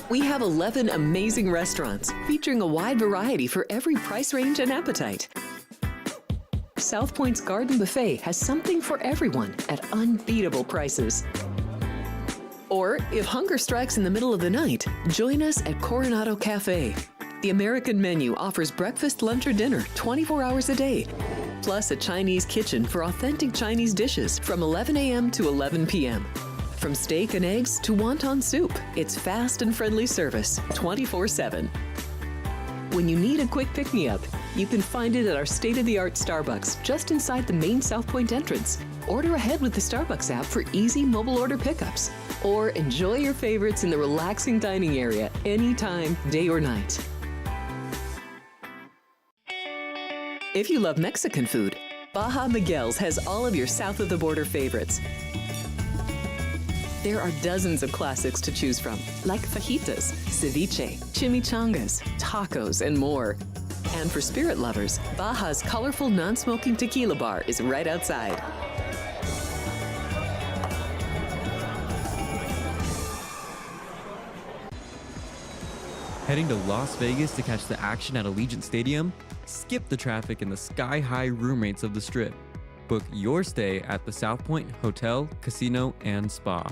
We have 11 amazing restaurants featuring a wide variety for every price range and appetite. South Point's Garden Buffet has something for everyone at unbeatable prices. Or, if hunger strikes in the middle of the night, join us at Coronado Cafe. The American menu offers breakfast, lunch, or dinner 24 hours a day, plus a Chinese kitchen for authentic Chinese dishes from 11 a.m. to 11 p.m. From steak and eggs to wonton soup, it's fast and friendly service 24/7. When you need a quick pick-me-up, you can find it at our state-of-the-art Starbucks just inside the main South Point entrance. Order ahead with the Starbucks app for easy mobile order pickups. Or enjoy your favorites in the relaxing dining area anytime, day or night. If you love Mexican food, Baja Miguel's has all of your south of the border favorites. There are dozens of classics to choose from, like fajitas, ceviche, chimichangas, tacos, and more. And for spirit lovers, Baja's colorful non-smoking tequila bar is right outside. Heading to Las Vegas to catch the action at Allegiant Stadium? Skip the traffic and the sky-high room rates of the Strip. Book your stay at the South Point Hotel, Casino, and Spa.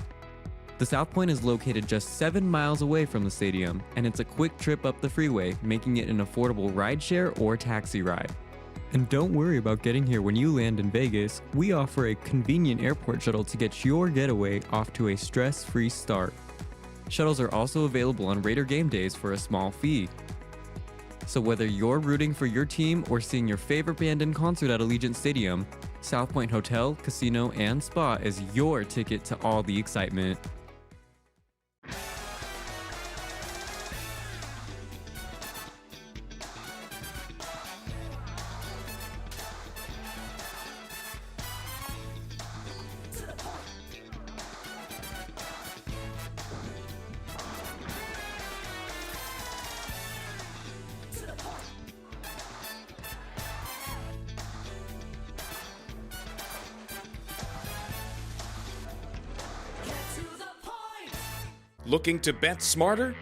The South Point is located just 7 miles away from the stadium, and it's a quick trip up the freeway, making it an affordable rideshare or taxi ride. And don't worry about getting here when you land in Vegas. We offer a convenient airport shuttle to get your getaway off to a stress-free start. Shuttles are also available on Raider game days for a small fee. So whether you're rooting for your team or seeing your favorite band in concert at Allegiant Stadium, South Point Hotel, Casino, and Spa is your ticket to all the excitement. Looking to bet smarter?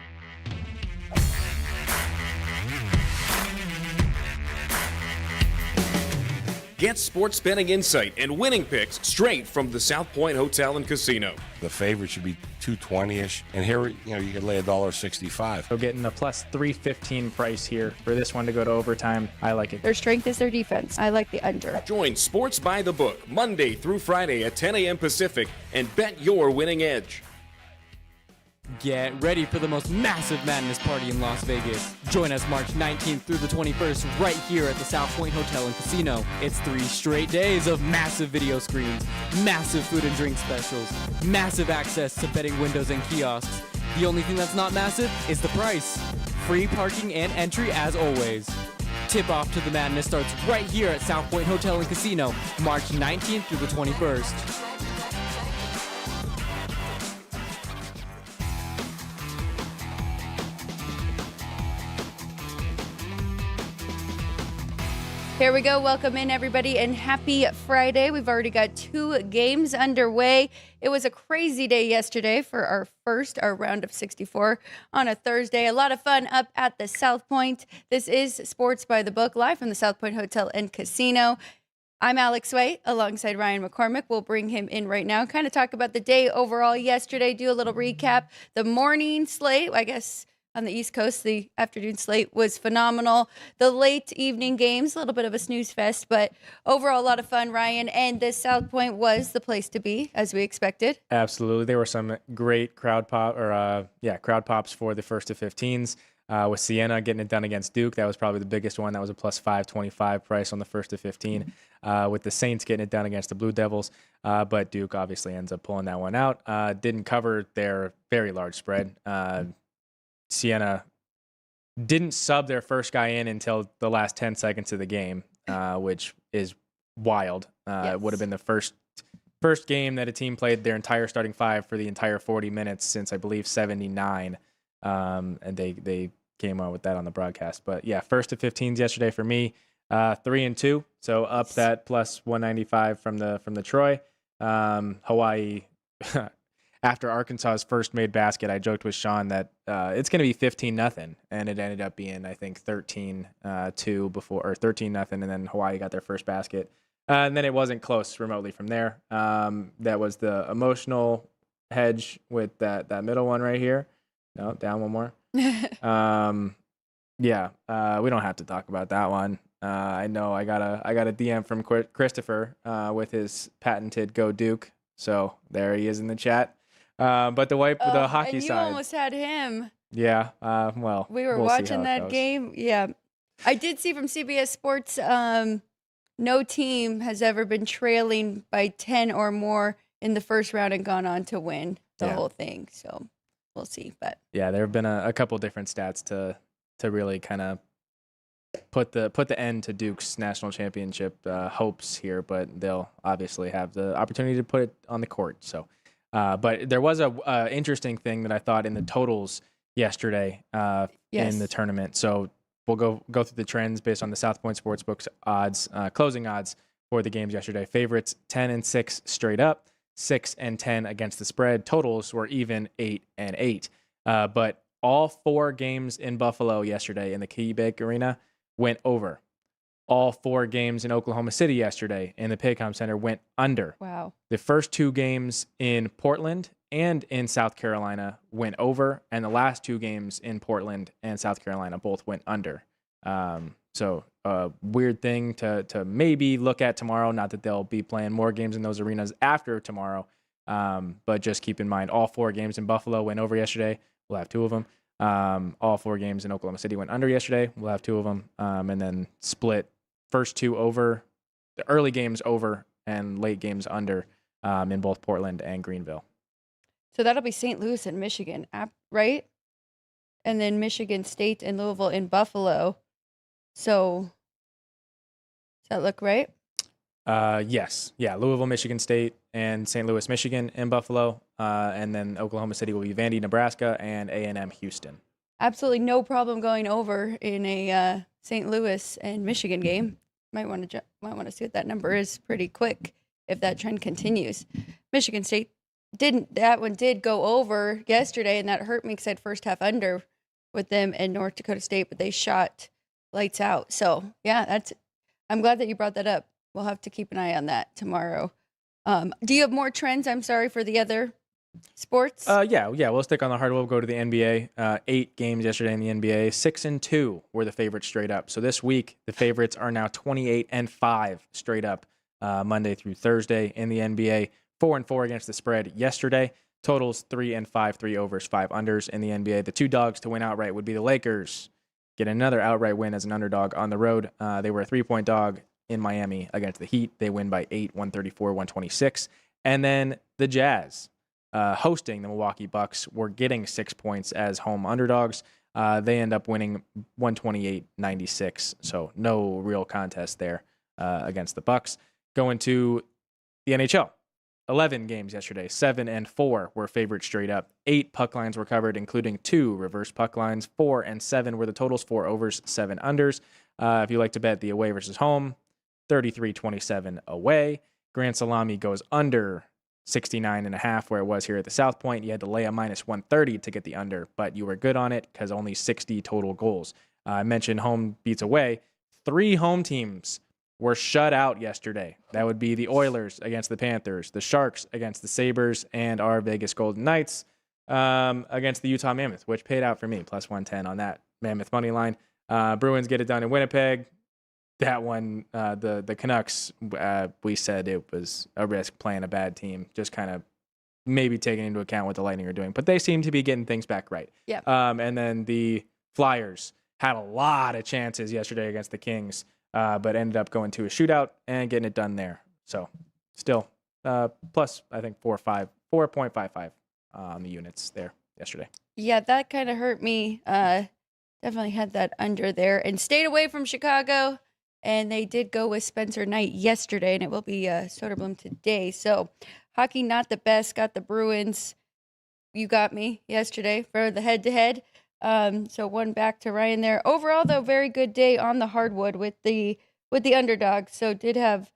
Get sports betting insight and winning picks straight from the South Point Hotel and Casino. The favorite should be 220-ish, and here you can lay $1.65. So getting a plus 315 price here for this one to go to overtime. I like it. Their strength is their defense. I like the under. Join Sports by the Book Monday through Friday at 10 a.m. Pacific and bet your winning edge. Get ready for the most massive madness party in Las Vegas. Join us March 19th through the 21st right here at the South Point Hotel and Casino. It's 3 straight days of massive video screens, massive food and drink specials, massive access to betting windows and kiosks. The only thing that's not massive is the price. Free parking and entry as always. Tip-off to the madness starts right here at South Point Hotel and Casino, March 19th through the 21st. Here we go. Welcome in, everybody, and happy Friday. We've already got 2 games underway. It was a crazy day yesterday for our round of 64 on a Thursday. A lot of fun up at the South Point. This is Sports by the Book, live from the South Point Hotel and Casino. I'm Alex White alongside Ryan McCormick. We'll bring him in right now, kind of talk about the day overall yesterday, do a little recap. The morning slate, I guess, on the East Coast, the afternoon slate was phenomenal. The late evening games, a little bit of a snooze fest, but overall a lot of fun, Ryan. And the South Point was the place to be, as we expected. Absolutely. There were some great crowd pops for the first to 15s. With Siena getting it done against Duke, that was probably the biggest one. That was a plus 525 price on the first to 15. With the Saints getting it done against the Blue Devils, but Duke obviously ends up pulling that one out. Didn't cover their very large spread. Siena didn't sub their first guy in until the last 10 seconds of the game, which is wild. Yes. It would have been the first game that a team played their entire starting 5 for the entire 40 minutes since, I believe, 79. And they came out with that on the broadcast. But yeah, first to 15s yesterday for me, 3-2. So up that plus 195 from the Troy. Hawaii after Arkansas's first made basket, I joked with Sean that it's going to be 15-0, and it ended up being, I think, 13-2 before, or 13-0, and then Hawaii got their first basket. And then it wasn't close remotely from there. That was the emotional hedge with that middle one right here. No, down one more. We don't have to talk about that one. I know I got a DM from Christopher with his patented "Go Duke," so there he is in the chat. But the hockey and you side, almost had him. yeah. Well, We were we'll see how watching it that goes. game. Yeah, I did see from CBS Sports. No team has ever been trailing by 10 or more in the first round and gone on to win the whole thing. So we'll see. But yeah, there have been a couple different stats to really kind of put the end to Duke's national championship hopes here, but they'll obviously have the opportunity to put it on the court. So, but there was a interesting thing that I thought in the totals yesterday in the tournament. So we'll go through the trends based on the South Point Sportsbook's odds, closing odds for the games yesterday. Favorites 10-6 straight up, 6-10 against the spread. Totals were even 8-8. But all 4 games in Buffalo yesterday in the KeyBank Arena went over. All 4 games in Oklahoma City yesterday in the Paycom Center went under. wow. The first 2 games in Portland and in South Carolina went over, and the last 2 games in Portland and South Carolina both went under. So a weird thing to maybe look at tomorrow. Not that they'll be playing more games in those arenas after tomorrow, but just keep in mind all 4 games in Buffalo went over yesterday. We'll have 2 of them. All 4 games in Oklahoma City went under yesterday. We'll have 2 of them, and then split first 2 over, the early games over, and late games under in both Portland and Greenville. So that'll be St. Louis and Michigan, right? And then Michigan State and Louisville in Buffalo. So does that look right? Yes. Yeah. Louisville, Michigan State, and St. Louis, Michigan in Buffalo. And then Oklahoma City will be Vandy, Nebraska, and A&M Houston. Absolutely no problem going over in a St. Louis and Michigan game. Might want to see what that number is pretty quick if that trend continues. Michigan State that one did go over yesterday, and that hurt me because I had first half under with them and North Dakota State, but they shot lights out. So yeah, I'm glad that you brought that up. We'll have to keep an eye on that tomorrow. Do you have more trends? I'm sorry, for the other sports. Yeah. We'll stick on the hard. We'll go to the NBA. 8 games yesterday in the NBA. 6-2 were the favorites straight up. So this week the favorites are now 28-5 straight up, Monday through Thursday in the NBA. 4-4 against the spread yesterday. Totals 3-5, 3 overs, 5 unders in the NBA. The 2 dogs to win outright would be the Lakers. Get another outright win as an underdog on the road. They were a 3-point dog in Miami against the Heat. They win by 8, 134-126. And then the Jazz, hosting the Milwaukee Bucks, were getting 6 points as home underdogs. They end up winning 128-96. So no real contest there against the Bucks. Going to the NHL. 11 games yesterday, 7-4 were favored straight up. 8 puck lines were covered, including 2 reverse puck lines. 4 and 7 were the totals, 4 overs, 7 unders. If you like to bet the away versus home, 33-27 away. Grand Salami goes under 69.5, where it was here at the South Point. You had to lay a minus 130 to get the under, but you were good on it because only 60 total goals. I mentioned home beats away. 3 home teams were shut out yesterday. That would be the Oilers against the Panthers, the Sharks against the Sabres, and our Vegas Golden Knights against the Utah Mammoth, which paid out for me, plus 110 on that Mammoth money line. Bruins get it done in Winnipeg. That one, the Canucks, we said it was a risk playing a bad team, just kind of maybe taking into account what the Lightning are doing. But they seem to be getting things back right. Yeah. And then the Flyers had a lot of chances yesterday against the Kings, but ended up going to a shootout and getting it done there. So still plus, I think, 4.55 on the units there yesterday. Yeah, that kind of hurt me. Definitely had that under there and stayed away from Chicago. And they did go with Spencer Knight yesterday, and it will be Soderblom today. So hockey not the best. Got the Bruins. You got me yesterday for the head-to-head. So 1 back to Ryan there. Overall, though, very good day on the hardwood with the underdog. So did have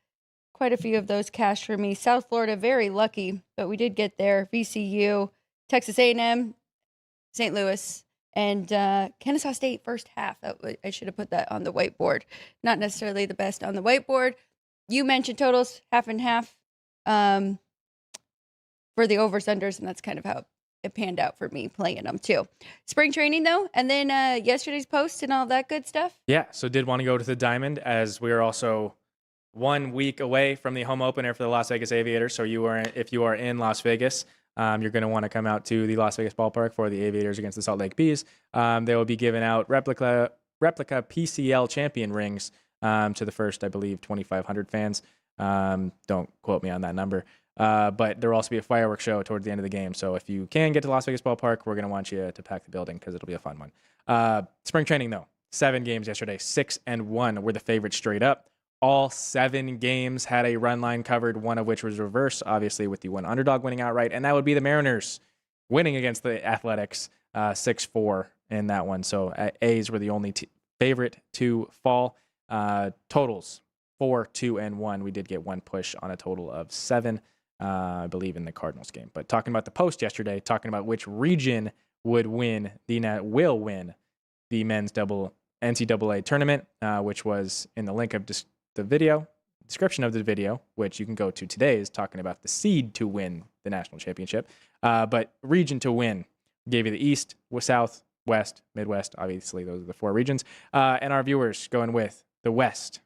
quite a few of those cash for me. South Florida, very lucky, but we did get there. VCU, Texas A&M, St. Louis, and Kennesaw State first half. I should have put that on the whiteboard. Not necessarily the best on the whiteboard. You mentioned totals, half and half for the overs, unders, and that's kind of how it panned out for me playing them too. Spring training though, and then yesterday's post and all that good stuff. Yeah, so did want to go to the Diamond as we are also 1 week away from the home opener for the Las Vegas Aviators. So if you are in Las Vegas, you're going to want to come out to the Las Vegas ballpark for the Aviators against the Salt Lake Bees. They will be giving out replica PCL champion rings to the first, I believe, 2,500 fans. Don't quote me on that number. But there will also be a fireworks show towards the end of the game. So if you can get to Las Vegas ballpark, we're going to want you to pack the building because it'll be a fun one. Spring training, though, 7 games yesterday, 6-1 were the favorites straight up. All 7 games had a run line covered, one of which was reverse, obviously, with the one underdog winning outright, and that would be the Mariners winning against the Athletics 6-4 in that one. So A's were the only favorite to fall. Totals 4, 2, and 1. We did get one push on a total of 7, I believe, in the Cardinals game. But talking about the post yesterday, talking about which region will win the men's double NCAA tournament, which was in the link of the video, description of the video, which you can go to today, is talking about the seed to win the national championship. But region to win gave you the East, South, West, Midwest. Obviously, those are the 4 regions. And our viewers going with the West,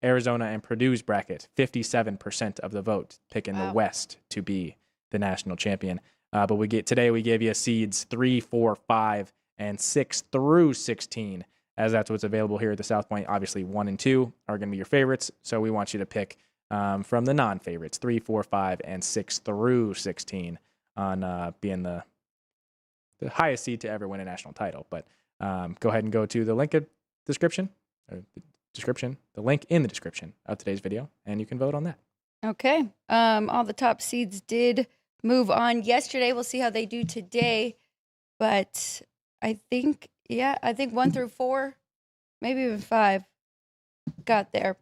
Arizona and Purdue's bracket, 57% of the vote picking the West to be the national champion. But today we gave you seeds 3, 4, 5, and 6 through 16. As that's what's available here at the South Point. Obviously, 1 and 2 are going to be your favorites, so we want you to pick from the non-favorites, 3, 4, 5, and 6 through 16 on being the highest seed to ever win a national title. But go ahead and go to the link in the link in the description of today's video, and you can vote on that. Okay. All the top seeds did move on yesterday. We'll see how they do today, but I think 1 through 4, maybe even 5 got there.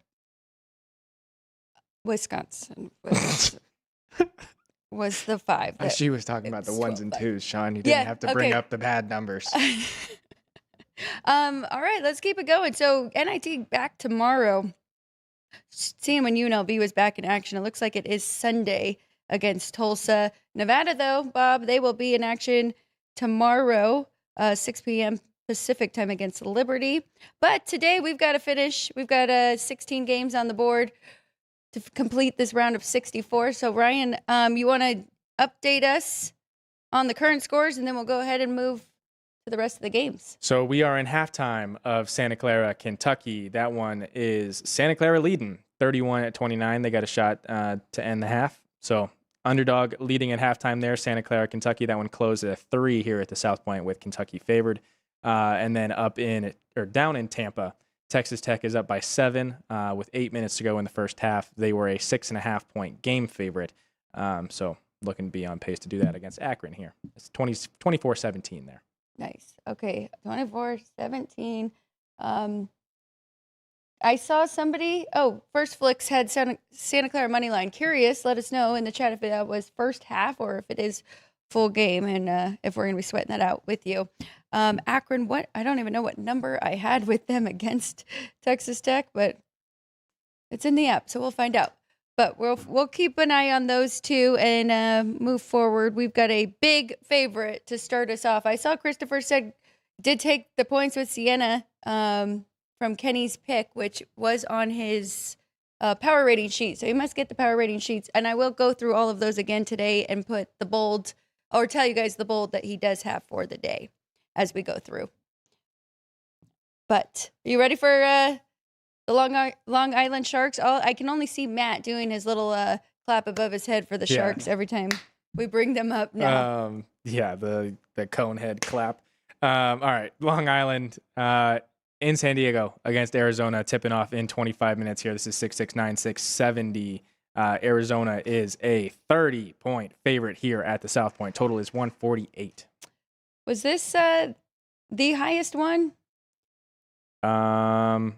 Wisconsin was the 5. She was talking about the 1s and 2s, Sean. You didn't have to bring up the bad numbers. All right, let's keep it going. So NIT back tomorrow. Seeing when UNLV was back in action, it looks like it is Sunday against Tulsa. Nevada, though, Bob, they will be in action tomorrow, 6 p.m. Pacific time against Liberty. But today we've got to finish. We've got 16 games on the board to complete this round of 64. So Ryan, you want to update us on the current scores, and then we'll go ahead and move to the rest of the games. So we are in halftime of Santa Clara, Kentucky. That one is Santa Clara leading 31-29. They got a shot to end the half. So underdog leading at halftime there, Santa Clara, Kentucky. That one closed at 3 here at the South Point with Kentucky favored. And then down in Tampa, Texas Tech is up by 7 with 8 minutes to go in the first half. They were a 6.5-point game favorite. So looking to be on pace to do that against Akron here. It's 24-17 there. Nice. Okay, 24-17. I saw somebody. First Flicks had Santa Clara money line. Curious, let us know in the chat if that was first half or if it is full game, and if we're going to be sweating that out with you. Akron, I don't even know what number I had with them against Texas Tech, but it's in the app, so we'll find out. But we'll keep an eye on those two and move forward. We've got a big favorite to start us off. I saw Christopher did take the points with Siena from Kenny's pick, which was on his power rating sheet. So you must get the power rating sheets. And I will go through all of those again today and put the bold, or tell you guys the bold that he does have for the day as we go through. But are you ready for the Long Island Sharks? I can only see Matt doing his little clap above his head for the Sharks every time we bring them up now. The cone head clap. All right, Long Island in San Diego against Arizona, tipping off in 25 minutes here. This is 669-670. Arizona is a 30-point favorite here at the South Point. Total is 148. Was this the highest one? I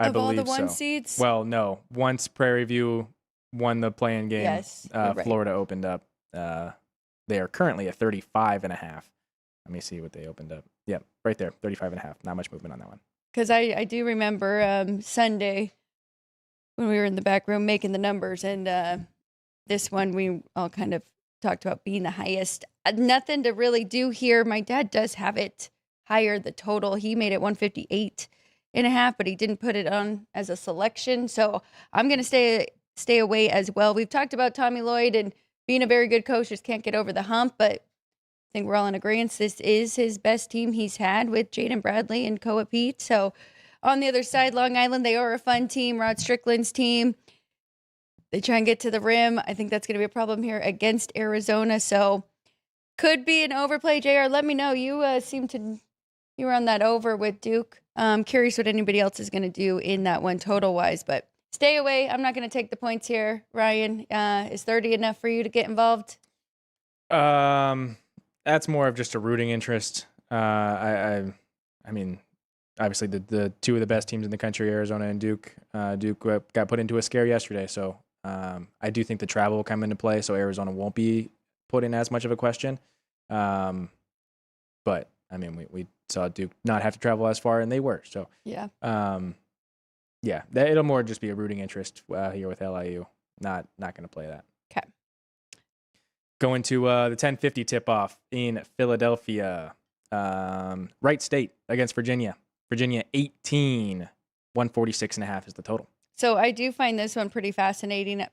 believe all the one so. seeds? Well, no. Once Prairie View won the play-in game. Yes, you're right. Florida opened up. They are currently at 35.5. Let me see what they opened up. Yep, right there, 35.5. Not much movement on that one. Because I do remember Sunday when we were in the back room making the numbers, and this one we all kind of talked about being the highest. Nothing to really do here. My dad does have it higher, the total. He made it 158.5, but he didn't put it on as a selection. So I'm going to stay away as well. We've talked about Tommy Lloyd and being a very good coach, just can't get over the hump, but I think we're all in agreement. This is his best team he's had with Jaden Bradley and Koa Pete. So on the other side, Long Island, they are a fun team. Rod Strickland's team. They try and get to the rim. I think that's going to be a problem here against Arizona. So could be an overplay. JR, let me know. You you were on that over with Duke. I'm curious what anybody else is going to do in that one total-wise, but stay away. I'm not going to take the points here. Ryan, is 30 enough for you to get involved? That's more of just a rooting interest. I mean, obviously the two of the best teams in the country, Arizona and Duke. Duke got put into a scare yesterday, so I do think the travel will come into play. So Arizona won't be put in as much of a question. But I mean, we saw Duke not have to travel as far, and they were. So yeah, it'll more just be a rooting interest here with LIU. Not going to play that. Okay. Going to the 10:50 tip-off in Philadelphia. Wright State against Virginia. Virginia 18, 146.5 is the total. So I do find this one pretty fascinating.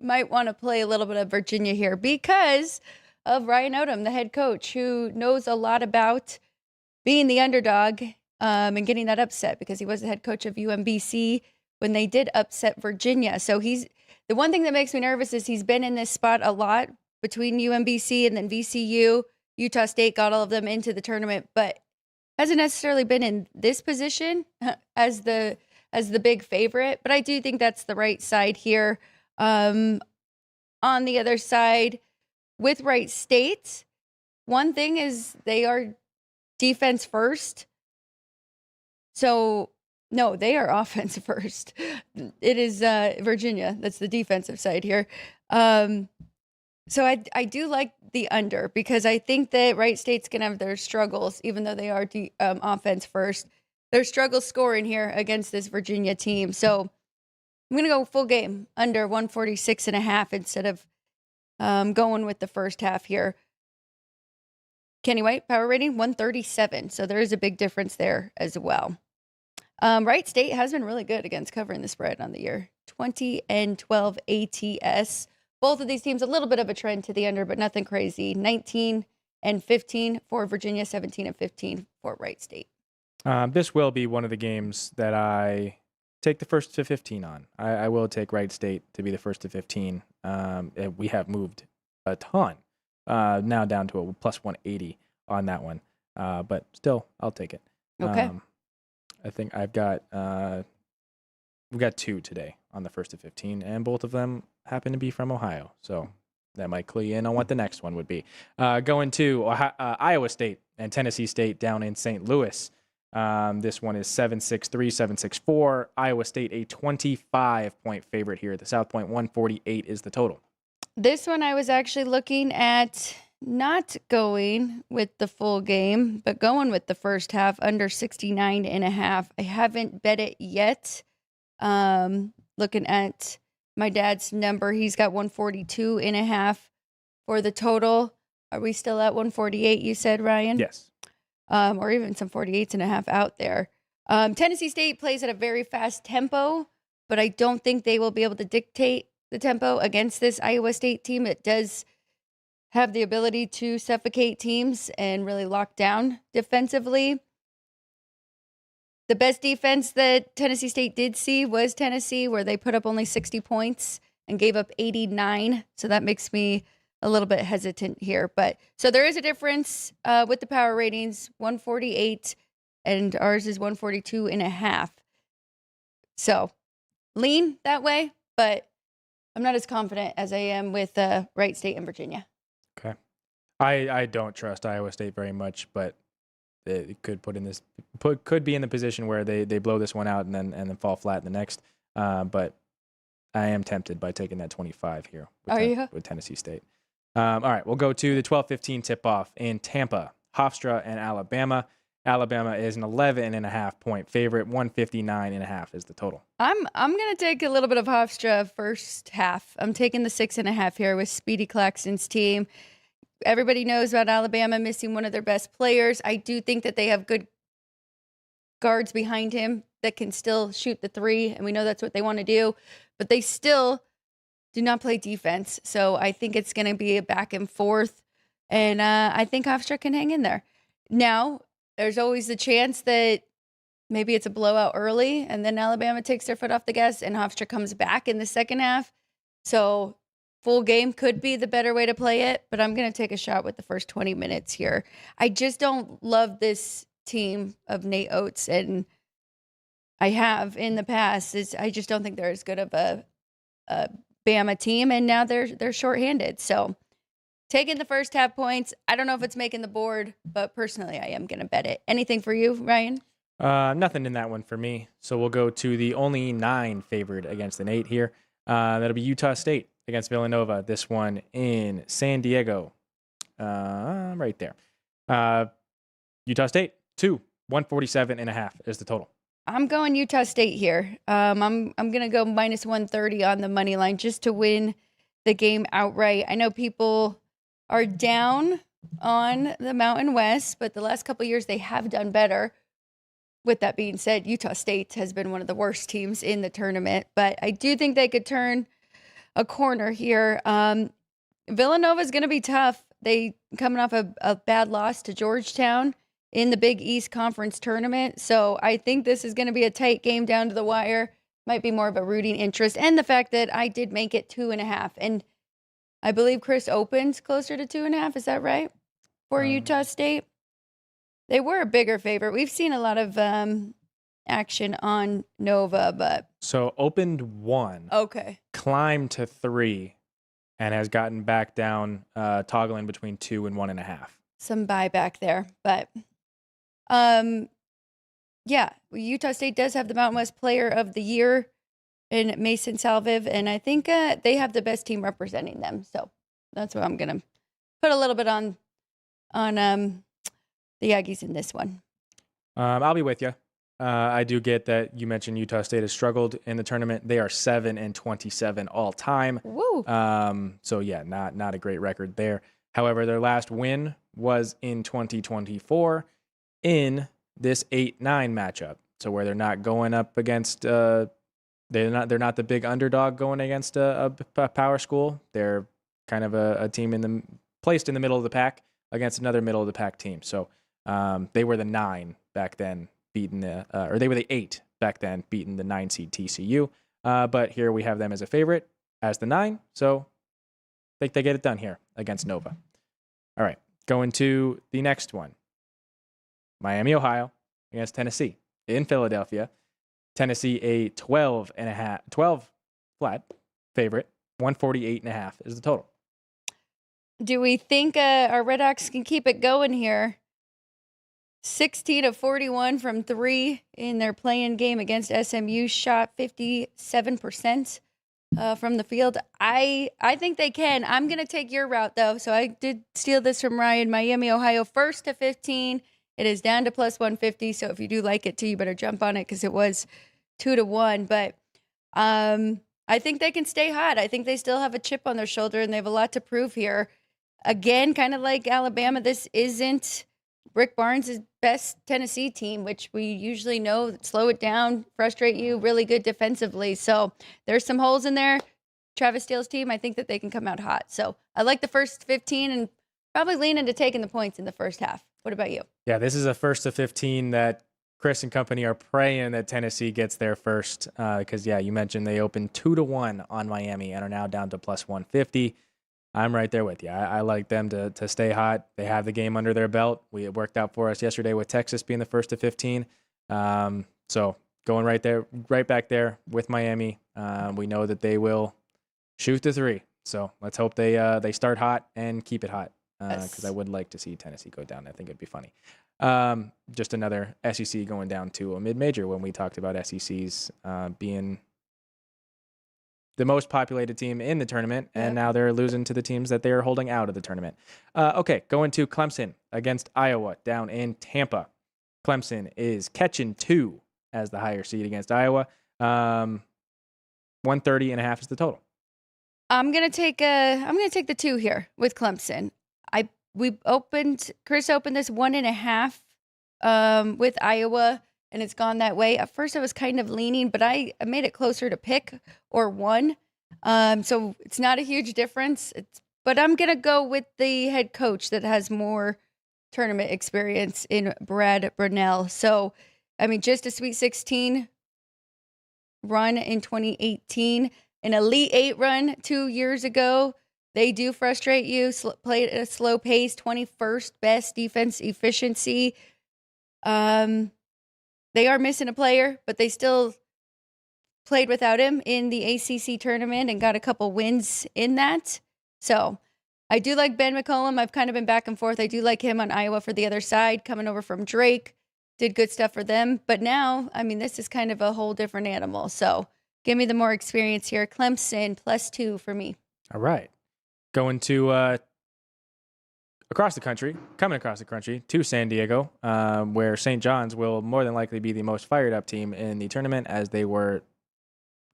Might want to play a little bit of Virginia here because of Ryan Odom, the head coach, who knows a lot about being the underdog and getting that upset because he was the head coach of UMBC when they did upset Virginia. So the one thing that makes me nervous is he's been in this spot a lot between UMBC and then VCU. Utah State got all of them into the tournament, but hasn't necessarily been in this position as the big favorite. But I do think that's the right side here. On the other side, with Wright State, one thing is they are defense first. So, no, they are offense first. It is Virginia. That's the defensive side here. So I do like the under because I think that Wright State's going to have their struggles, even though they are offense first. Their struggles scoring here against this Virginia team. So I'm going to go full game under 146.5 instead of going with the first half here. Kenny White, power rating, 137. So there is a big difference there as well. Wright State has been really good against covering the spread on the year. 20-12 ATS. Both of these teams, a little bit of a trend to the under, but nothing crazy. 19-15 for Virginia, 17-15 for Wright State. This will be one of the games that I take the first to 15 on. I will take Wright State to be the first to 15. We have moved a ton. Now down to a plus 180 on that one. But still, I'll take it. Okay. I think we've got two today on the first to 15, and both of them happen to be from Ohio. So that might clue you in on what the next one would be. Going to Iowa State and Tennessee State down in St. Louis. This one is 7-6-3, 7-6-4. Iowa State, a 25-point favorite here. The South Point, 148 is the total. This one I was actually looking at not going with the full game, but going with the first half under 69.5. I haven't bet it yet. Looking at my dad's number, he's got 142.5 for the total. Are we still at 148, you said, Ryan? Yes. Or even some 48.5 out there. Tennessee State plays at a very fast tempo, but I don't think they will be able to dictate the tempo against this Iowa State team. It does have the ability to suffocate teams and really lock down defensively. The best defense that Tennessee State did see was Tennessee, where they put up only 60 points and gave up 89. So that makes me a little bit hesitant here. But so there is a difference with the power ratings, 148 and ours is 142.5. So lean that way, but I'm not as confident as I am with Wright State and Virginia. Okay. I don't trust Iowa State very much, but it could could be in the position where they blow this one out and then fall flat in the next. But I am tempted by taking that 25 here Are you? with Tennessee State. All right, we'll go to the 12:15 tip-off in Tampa, Hofstra and Alabama. Alabama is an 11.5 point favorite. 159.5 is the total. I'm gonna take a little bit of Hofstra first half. I'm taking the 6.5 here with Speedy Claxton's team. Everybody knows about Alabama missing one of their best players. I do think that they have good guards behind him that can still shoot the three, and we know that's what they want to do, but they still do not play defense. So I think it's going to be a back and forth, and I think Hofstra can hang in there. Now, there's always the chance that maybe it's a blowout early, and then Alabama takes their foot off the gas, and Hofstra comes back in the second half. So full game could be the better way to play it, but I'm going to take a shot with the first 20 minutes here. I just don't love this team of Nate Oates, and I have in the past. I just don't think they're as good of a Bama team, and now they're shorthanded. So taking the first half points. I don't know if it's making the board, but personally, I am going to bet it. Anything for you, Ryan? Nothing in that one for me. So we'll go to the only 9 favored against an 8 here. That'll be Utah State against Villanova. This one in San Diego. Right there. Utah State, 147.5 is the total. I'm going Utah State here. I'm going to go minus 130 on the money line just to win the game outright. I know people are down on the Mountain West, but the last couple of years they have done better. With that being said, Utah State has been one of the worst teams in the tournament, but I do think they could turn a corner here. Villanova is going to be tough. They coming off a bad loss to Georgetown in the Big East Conference tournament. So I think this is going to be a tight game down to the wire. Might be more of a rooting interest. And the fact that I did make it 2.5. And I believe Chris opens closer to 2.5. Is that right? For Utah State? They were a bigger favorite. We've seen a lot of action on Nova, but... So opened 1. Okay. Climbed to 3. And has gotten back down, toggling between 2 and 1.5. Some buyback there. But... yeah, Utah State does have the Mountain West Player of the Year in Mason Salviv, and I think they have the best team representing them. So that's what I'm gonna put a little bit on the Aggies in this one. I'll be with you. I do get that you mentioned Utah State has struggled in the tournament. They are 7-27 all time. Woo! So yeah, not a great record there. However, their last win was in 2024 in this 8-9 matchup. So where they're not going up against they're not the big underdog going against a power school. They're kind of a team placed in the middle of the pack against another middle of the pack team. So they were the 9 back then, beating they were the 8 back then, beating the 9 seed TCU. But here we have them as a favorite as the 9. So I think they get it done here against Nova. All right, going to the next one. Miami, Ohio against Tennessee in Philadelphia. Tennessee a 12 flat favorite. 148.5 is the total. Do we think our Redhawks can keep it going here? 16 of 41 from 3 in their play-in game against SMU. Shot 57% from the field. I think they can. I'm going to take your route, though. So I did steal this from Ryan. Miami, Ohio, 1st to 15. It is down to plus 150. So if you do like it, too, you better jump on it because it was 2-1. But I think they can stay hot. I think they still have a chip on their shoulder, and they have a lot to prove here. Again, kind of like Alabama, this isn't Rick Barnes' best Tennessee team, which we usually know slow it down, frustrate you, really good defensively. So there's some holes in there. Travis Steele's team, I think that they can come out hot. So I like the first 15 and probably lean into taking the points in the first half. What about you? Yeah, this is a 1st to 15 that Chris and company are praying that Tennessee gets there first. Because, yeah, you mentioned they opened 2-1 on Miami and are now down to plus 150. I'm right there with you. I like them to stay hot. They have the game under their belt. It worked out for us yesterday with Texas being the 1st to 15. So going right back there with Miami. We know that they will shoot the 3. So let's hope they start hot and keep it hot. Because I would like to see Tennessee go down. I think it'd be funny. Just another SEC going down to a mid-major when we talked about SECs being the most populated team in the tournament, and Yep. now they're losing to the teams that they are holding out of the tournament. Okay, going to Clemson against Iowa down in Tampa. Clemson is catching 2 as the higher seed against Iowa. 130.5 is the total. I'm gonna take the 2 here with Clemson. Chris opened this 1.5 with Iowa, and it's gone that way. At first I was kind of leaning, but I made it closer to pick or 1. So it's not a huge difference. But I'm gonna go with the head coach that has more tournament experience in Brad Brunell. So I mean, just a Sweet 16 run in 2018, an Elite 8 run 2 years ago. They do frustrate you. Played at a slow pace, 21st best defense efficiency. They are missing a player, but they still played without him in the ACC tournament and got a couple wins in that. So I do like Ben McCollum. I've kind of been back and forth. I do like him on Iowa for the other side, coming over from Drake. Did good stuff for them. But now, I mean, this is kind of a whole different animal. So give me the more experience here. Clemson +2 for me. All right. Going to coming across the country to San Diego, where St. John's will more than likely be the most fired up team in the tournament, as they were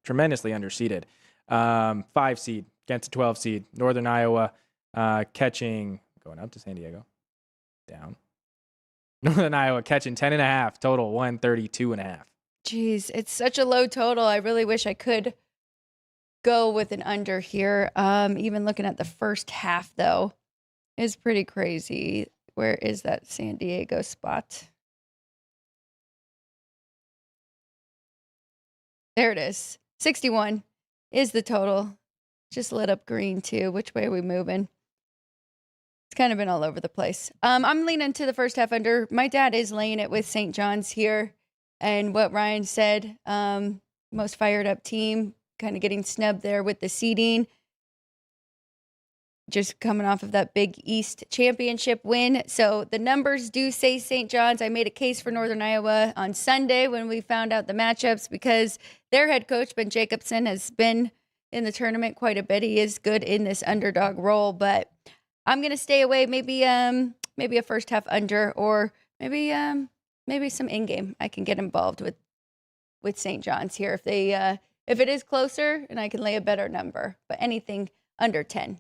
tremendously underseeded. 5 seed against a 12 seed. Northern Iowa going up to San Diego. Down. Northern Iowa catching 10.5, total 132.5. Jeez, it's such a low total. I really wish I could go with an under here. Even looking at the first half, though, is pretty crazy. Where is that San Diego spot? There it is. 61 is the total. Just lit up green, too. Which way are we moving? It's kind of been all over the place. I'm leaning to the first half under. My dad is laying it with St. John's here. And what Ryan said, most fired up team, kind of getting snubbed there with the seeding. Just coming off of that Big East championship win. So the numbers do say St. John's. I made a case for Northern Iowa on Sunday when we found out the matchups, because their head coach, Ben Jacobson, has been in the tournament quite a bit. He is good in this underdog role, but I'm going to stay away. Maybe a first half under, or maybe some in-game. I can get involved with St. John's here if it is closer, and I can lay a better number. But anything under 10.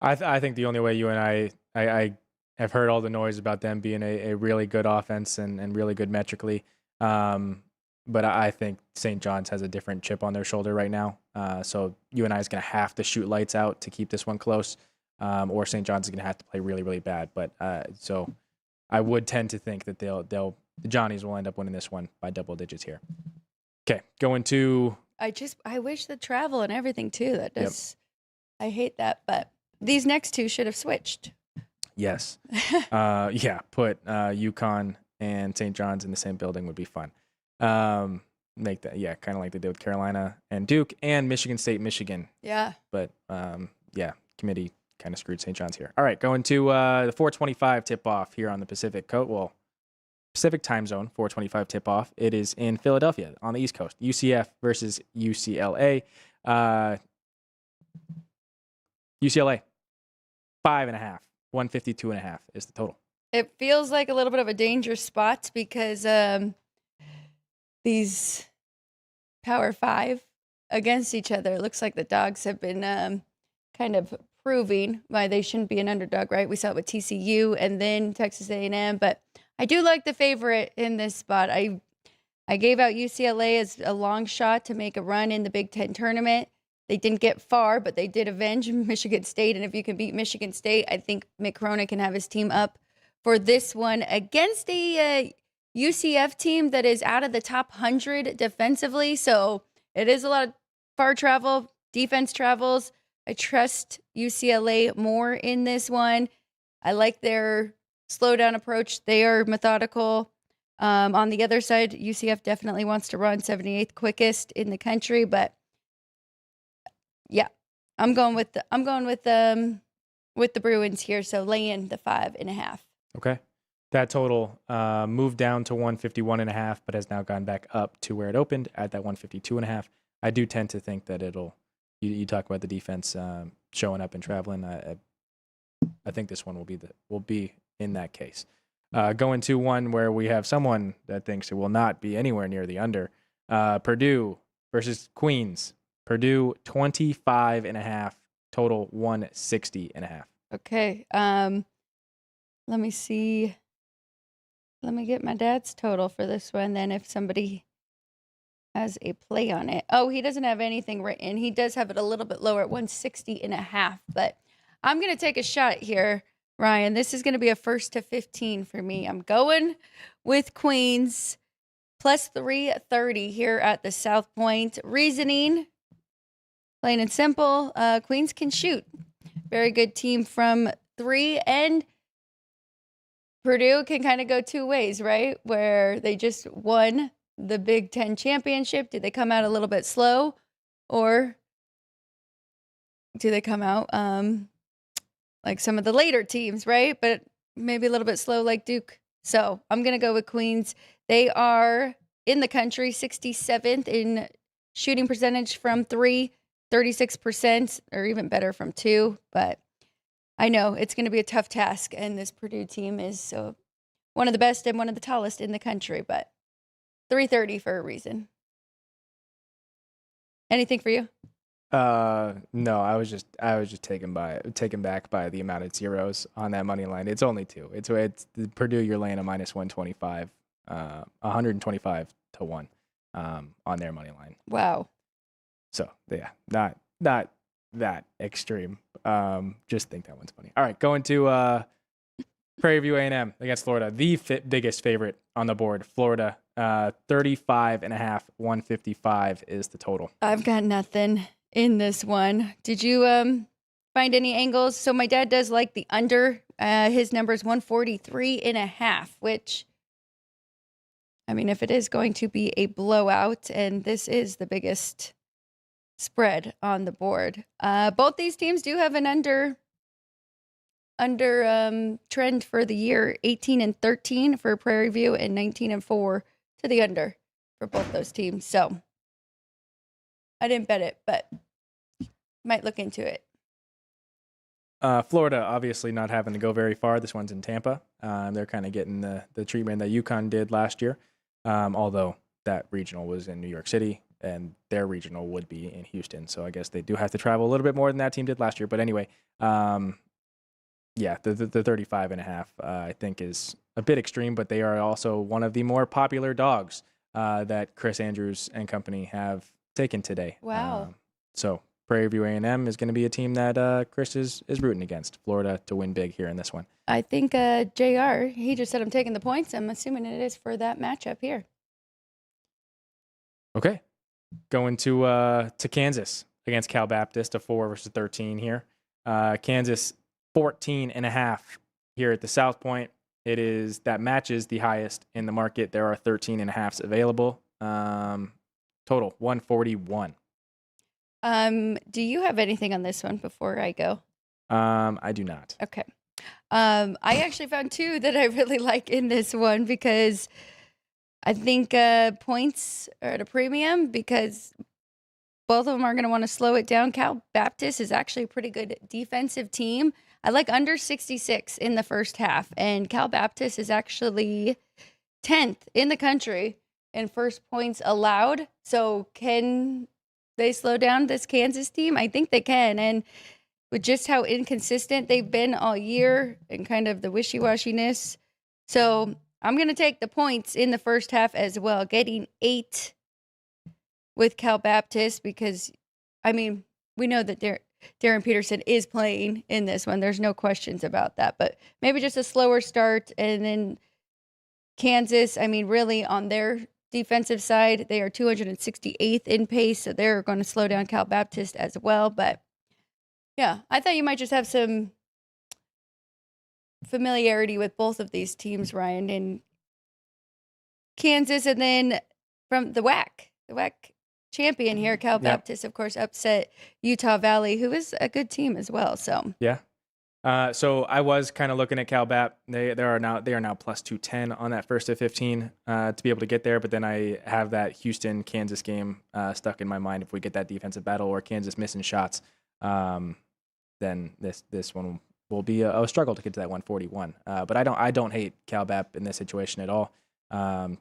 I think the only way you and I have heard all the noise about them being a really good offense and really good metrically. But I think St. John's has a different chip on their shoulder right now. So UNI is going to have to shoot lights out to keep this one close, or St. John's is going to have to play really, really bad. But so I would tend to think that the Johnnies will end up winning this one by double digits here. Okay, going to. I wish the travel and everything too. That does. Yep. I hate that, but these next two should have switched. Yes. Put UConn and St. John's in the same building would be fun. Make that, kind of like they did with Carolina and Duke and Michigan State, Michigan. Yeah. But committee kind of screwed St. John's here. All right, going to the 4:25 tip-off here on the Pacific time zone, 4:25 tip-off. It is in Philadelphia on the East Coast. UCF versus UCLA. UCLA, 5.5, 152.5 is the total. It feels like a little bit of a dangerous spot because these Power 5 against each other. It looks like the Dogs have been kind of proving why they shouldn't be an underdog, right? We saw it with TCU and then Texas A&M, but I do like the favorite in this spot. I gave out UCLA as a long shot to make a run in the Big Ten tournament. They didn't get far, but they did avenge Michigan State. And if you can beat Michigan State, I think Mick Cronin can have his team up for this one against a UCF team that is out of the top 100 defensively. So it is a lot of far travel, defense travels. I trust UCLA more in this one. I like their slow down approach. They are methodical. On the other side, UCF definitely wants to run 78th quickest in the country, but yeah, I'm going with the Bruins here. So lay in the 5.5. Okay. That total moved down to 151.5, but has now gone back up to where it opened at that 152.5. I do tend to think that you talk about the defense showing up and traveling. I think this one will be in that case. Going to one where we have someone that thinks it will not be anywhere near the under. Purdue versus Queens. Purdue 25.5, total 160.5. Okay. Let me see. Let me get my dad's total for this one. Then if somebody has a play on it. Oh, he doesn't have anything written. He does have it a little bit lower at 160.5, but I'm going to take a shot here, Ryan. This is going to be a 1st to 15 for me. I'm going with Queens plus 330 here at the South Point. Reasoning, plain and simple, Queens can shoot. Very good team from 3, and Purdue can kind of go two ways, right? Where they just won the Big Ten championship. Did they come out a little bit slow, or do they come out like some of the later teams, right? But maybe a little bit slow like Duke. So I'm going to go with Queens. They are in the country 67th in shooting percentage from 3, 36%, or even better from 2. But I know it's going to be a tough task, and this Purdue team is one of the best and one of the tallest in the country, but 330 for a reason. Anything for you? No, I was just taken back by the amount of zeros on that money line. It's only 2. It's Purdue. You're laying a minus 125, 125 to 1, on their money line. Wow. So yeah, not that extreme. Just think that one's funny. All right, going to Prairie View A&M against Florida. The biggest favorite on the board. Florida, 35.5, 155 is the total. I've got nothing in this one. Did you find any angles? So my dad does like the under. His number is 143.5, which, I mean, if it is going to be a blowout, and this is the biggest spread on the board. Both these teams do have an under trend for the year, 18-13 for Prairie View and 19-4 to the under for both those teams. So I didn't bet it, but might look into it. Florida obviously not having to go very far. This one's in Tampa. They're kind of getting the treatment that UConn did last year, although that regional was in New York City and their regional would be in Houston. So I guess they do have to travel a little bit more than that team did last year. But anyway, yeah, the 35.5 I think is a bit extreme, but they are also one of the more popular dogs that Chris Andrews and company have taken today. Wow. So Prairie View A&M is going to be a team that Chris is rooting against. Florida to win big here in this one. I think JR, he just said I'm taking the points. I'm assuming it is for that matchup here. Okay. Going to Kansas against Cal Baptist, a 4 versus 13 here. Kansas 14.5 here at the South Point. That matches the highest in the market. There are 13.5s available. Total 141. Do you have anything on this one before I go? I do not. Okay. I actually found 2 that I really like in this one because I think points are at a premium because both of them are going to want to slow it down. Cal Baptist is actually a pretty good defensive team. I like under 66 in the first half, and Cal Baptist is actually 10th in the country in first points allowed. So can they slow down this Kansas team? I think they can. And with just how inconsistent they've been all year and kind of the wishy-washiness. So I'm going to take the points in the first half as well, getting 8 with Cal Baptist because, I mean, we know that Darren Peterson is playing in this one. There's no questions about that. But maybe just a slower start. And then Kansas, I mean, really on their defensive side, they are 268th in pace. So they're going to slow down Cal Baptist as well. But yeah, I thought you might just have some familiarity with both of these teams, Ryan, in Kansas. And then from the WAC champion here, Cal Baptist, of course, upset Utah Valley, who is a good team as well. So yeah, So I was kind of looking at CalBap. They are now plus 210 on that first to 15 to be able to get there. But then I have that Houston Kansas game stuck in my mind. If we get that defensive battle or Kansas missing shots, then this one will be a struggle to get to that 141. But I don't hate CalBap in this situation at all.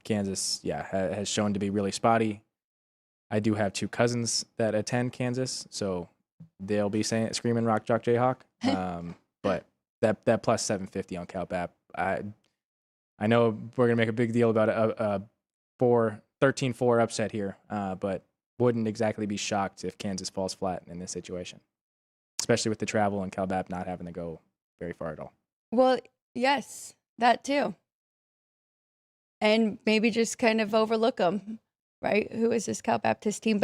Kansas, has shown to be really spotty. I do have 2 cousins that attend Kansas, so they'll be screaming Rock Jock Jayhawk. But that plus 750 on CalBap, I know we're gonna make a big deal about a 13-4 upset here, but wouldn't exactly be shocked if Kansas falls flat in this situation, especially with the travel and CalBap not having to go very far at all. Well, yes, that too. And maybe just kind of overlook them, right? Who is this Cal Baptist team?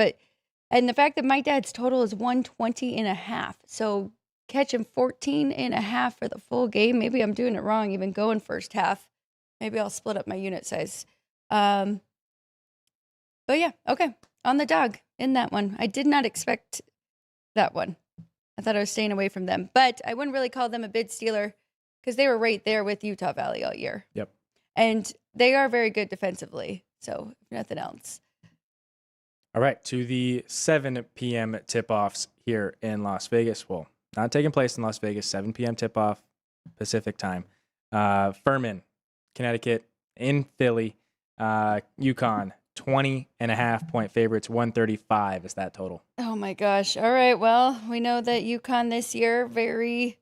And the fact that my dad's total is 120.5. So catching 14.5 for the full game. Maybe I'm doing it wrong, even going first half. Maybe I'll split up my unit size. But yeah, okay. On the dog in that one. I did not expect that one. I thought I was staying away from them. But I wouldn't really call them a bid stealer because they were right there with Utah Valley all year. Yep. And they are very good defensively. So if nothing else. All right, to the 7 p.m. tip-offs here in Las Vegas. Well, not taking place in Las Vegas, 7 p.m. tip-off Pacific time. Furman, Connecticut, in Philly, UConn, 20.5-point favorites, 135 is that total. Oh my gosh. All right, well, we know that UConn this year, very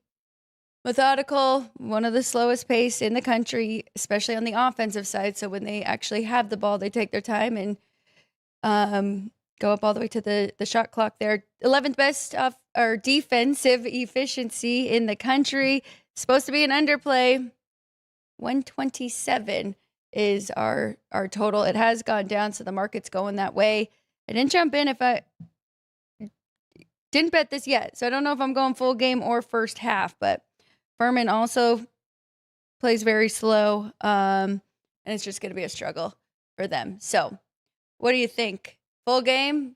methodical, one of the slowest pace in the country, especially on the offensive side. So when they actually have the ball, they take their time and go up all the way to the shot clock there. 11th best off or defensive efficiency in the country. Supposed to be an underplay. 127 is our total. It has gone down, so the market's going that way. I didn't jump in if I didn't bet this yet, so I don't know if I'm going full game or first half, but Furman also plays very slow, and it's just going to be a struggle for them. So what do you think? Full game?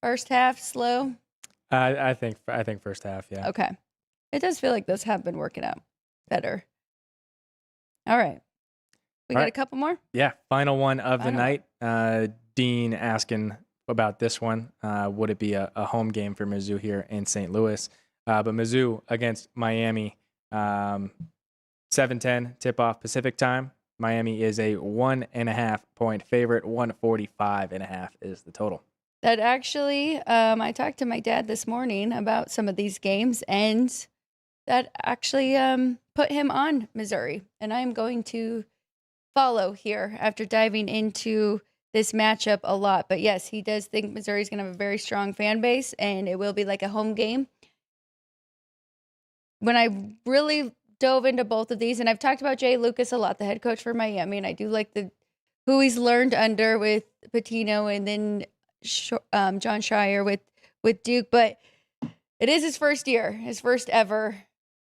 First half, slow? I think first half, yeah. Okay. It does feel like those have been working out better. All right. We got a couple more? Yeah, final one of the night. Dean asking about this one. Would it be a home game for Mizzou here in St. Louis? But Mizzou against Miami, 7:10 tip-off Pacific time. Miami is a 1.5-point favorite. 145.5 is the total. That actually, I talked to my dad this morning about some of these games, and that actually put him on Missouri. And I'm going to follow here after diving into this matchup a lot. But yes, he does think Missouri's going to have a very strong fan base, and it will be like a home game. When I really dove into both of these, and I've talked about Jay Lucas a lot, the head coach for Miami, and I do like who he's learned under with Patino and then John Shire with Duke, but it is his first year, his first ever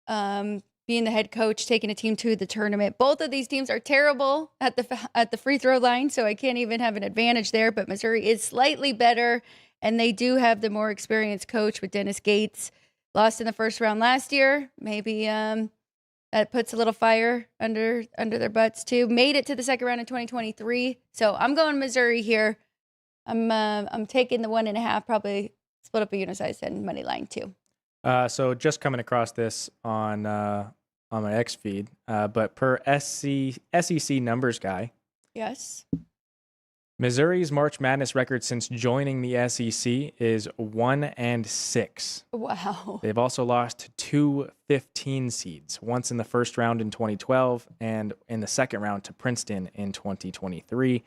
being the head coach, taking a team to the tournament. Both of these teams are terrible at the free throw line, so I can't even have an advantage there, but Missouri is slightly better, and they do have the more experienced coach with Dennis Gates. Lost in the first round last year. Maybe that puts a little fire under their butts too. Made it to the second round in 2023. So I'm going Missouri here. I'm taking the 1.5, probably split up a unit size and money line too. So just coming across this on my X feed, but per SEC numbers guy. Yes. Missouri's March Madness record since joining the SEC is 1-6. Wow. They've also lost 2 15 seeds, once in the first round in 2012 and in the second round to Princeton in 2023.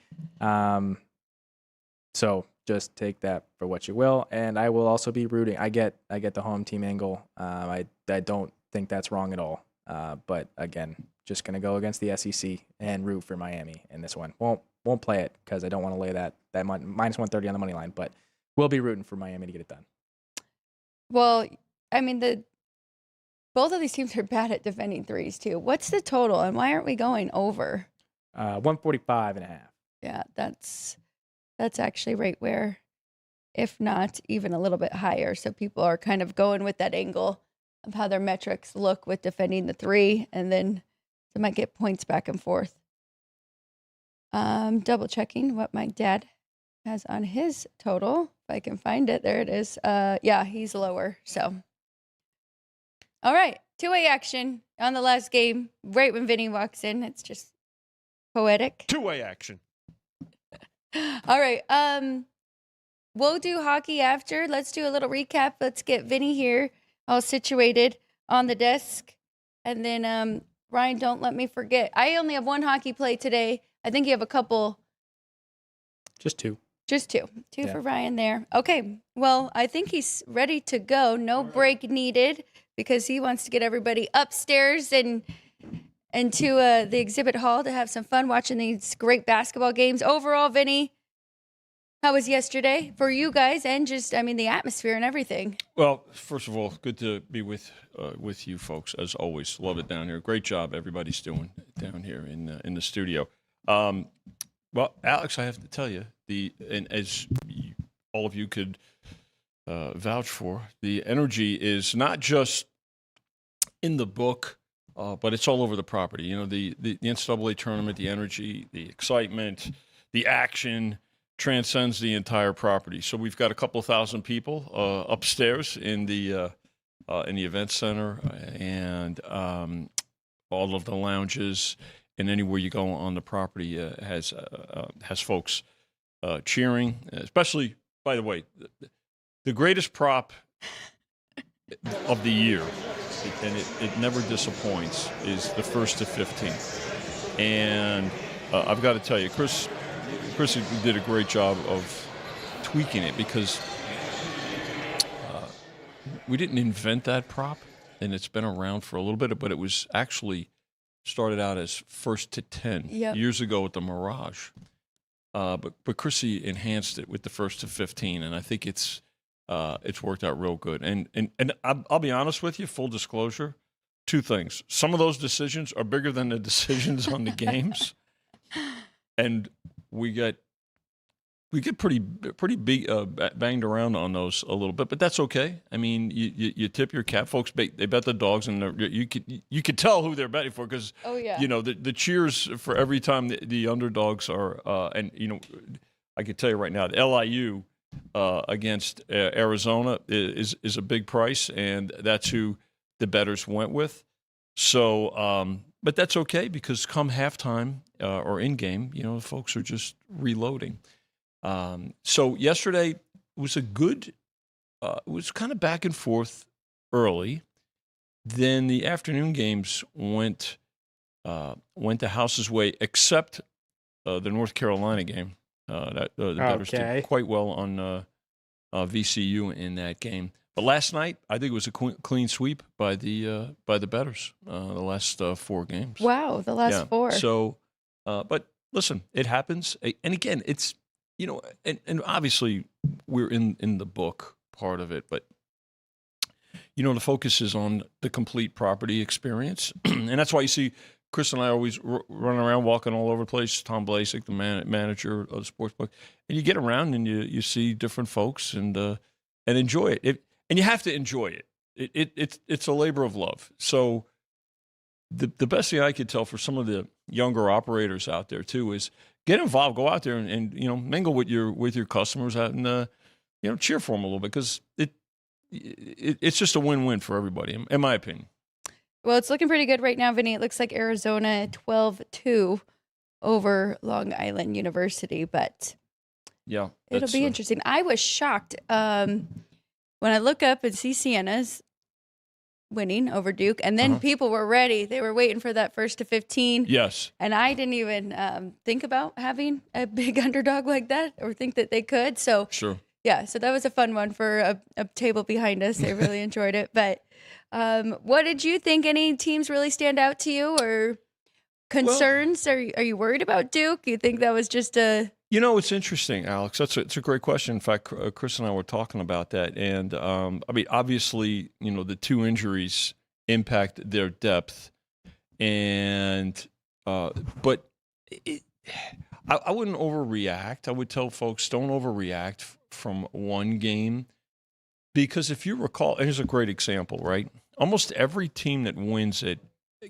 So just take that for what you will, and I will also be rooting. I get the home team angle. I don't think that's wrong at all. But again, just gonna go against the SEC and root for Miami in this one. Won't play it because I don't want to lay that minus 130 on the money line, but we'll be rooting for Miami to get it done. Well, I mean, both of these teams are bad at defending threes too. What's the total, and why aren't we going over? 145.5. Yeah, that's actually right where if not even a little bit higher. So people are kind of going with that angle of how their metrics look with defending the 3, and then they might get points back and forth. Double checking what my dad has on his total. If I can find it. There it is. Yeah, he's lower. So, all right. 2-way action on the last game. Right when Vinny walks in. It's just poetic. 2-way action. All right. We'll do hockey after. Let's do a little recap. Let's get Vinny here all situated on the desk. And then, Ryan, don't let me forget. I only have one hockey play today. I think you have a couple. Just 2. Just 2. 2 for Ryan there. Okay. Well, I think he's ready to go. No break needed because he wants to get everybody upstairs and to the exhibit hall to have some fun watching these great basketball games. Overall, Vinny, how was yesterday for you guys and just, the atmosphere and everything? Well, first of all, good to be with you folks, as always. Love it down here. Great job everybody's doing down here in the studio. Well, Alex, I have to tell you, and as all of you could vouch for, the energy is not just in the book, but it's all over the property. You know, the NCAA tournament, the energy, the excitement, the action transcends the entire property. So we've got a couple thousand people upstairs in the event center, and all of the lounges. And anywhere you go on the property has folks cheering, especially, by the way, the greatest prop of the year, and it never disappoints, is the 1st to 15th. And I've got to tell you, Chris did a great job of tweaking it because we didn't invent that prop, and it's been around for a little bit, but it was actually started out as 1st to 10 years ago with the Mirage. But Chrissy enhanced it with the 1st to 15, and I think it's worked out real good. And I'll be honest with you, full disclosure, 2 things. Some of those decisions are bigger than the decisions on the games, and we get pretty big banged around on those a little bit, but that's okay. I mean, you tip your cap, folks. They bet the dogs, and you could tell who they're betting for because you know the cheers for every time the underdogs are. And you know, I could tell you right now, the LIU against Arizona is a big price, and that's who the bettors went with. So, but that's okay because come halftime or in game, you know, folks are just reloading. So yesterday was a good, it was kind of back and forth early. Then the afternoon games went the house's way, except the North Carolina game. The bettors did quite well on VCU in that game. But last night, I think it was a clean sweep by the bettors. The last 4 games. Wow, the last 4. So, but listen, it happens. And again, it's. You know, and obviously we're in the book part of it, but, you know, the focus is on the complete property experience. And that's why you see Chris and I always run around walking all over the place, Tom Blasik, the manager of the sports book. And you get around and you see different folks and enjoy it. And you have to enjoy it. It's a labor of love. So the best thing I could tell for some of the younger operators out there, too, is get involved, go out there and you know, mingle with your customers out and you know, cheer for them a little bit because it's just a win-win for everybody, in my opinion. Well, it's looking pretty good right now, Vinny. It looks like Arizona 12-2 over Long Island University, but yeah, it'll be interesting. I was shocked when I look up and see Sienna's winning over Duke, and then people were ready. They were waiting for that 1st to 15. Yes. And I didn't even think about having a big underdog like that or think that they could. So, sure. Yeah, so that was a fun one for a table behind us. I really enjoyed it. But what did you think? Any teams really stand out to you or concerns? Well, are you worried about Duke? You think that was just a... You know, it's interesting, Alex. It's a great question. In fact, Chris and I were talking about that. And, I mean, obviously, you know, the 2 injuries impact their depth. And but I wouldn't overreact. I would tell folks don't overreact from one game, because if you recall, and here's a great example, right? Almost every team that wins it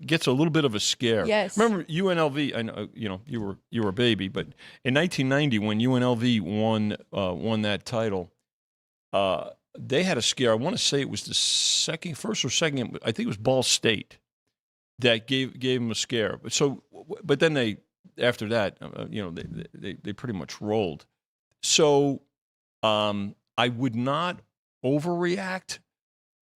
gets a little bit of a scare. Yes. Remember UNLV? I know you were a baby, but in 1990 when UNLV won that title, they had a scare. I want to say it was the first or second. I think it was Ball State that gave them a scare. But then after that, they pretty much rolled. So I would not overreact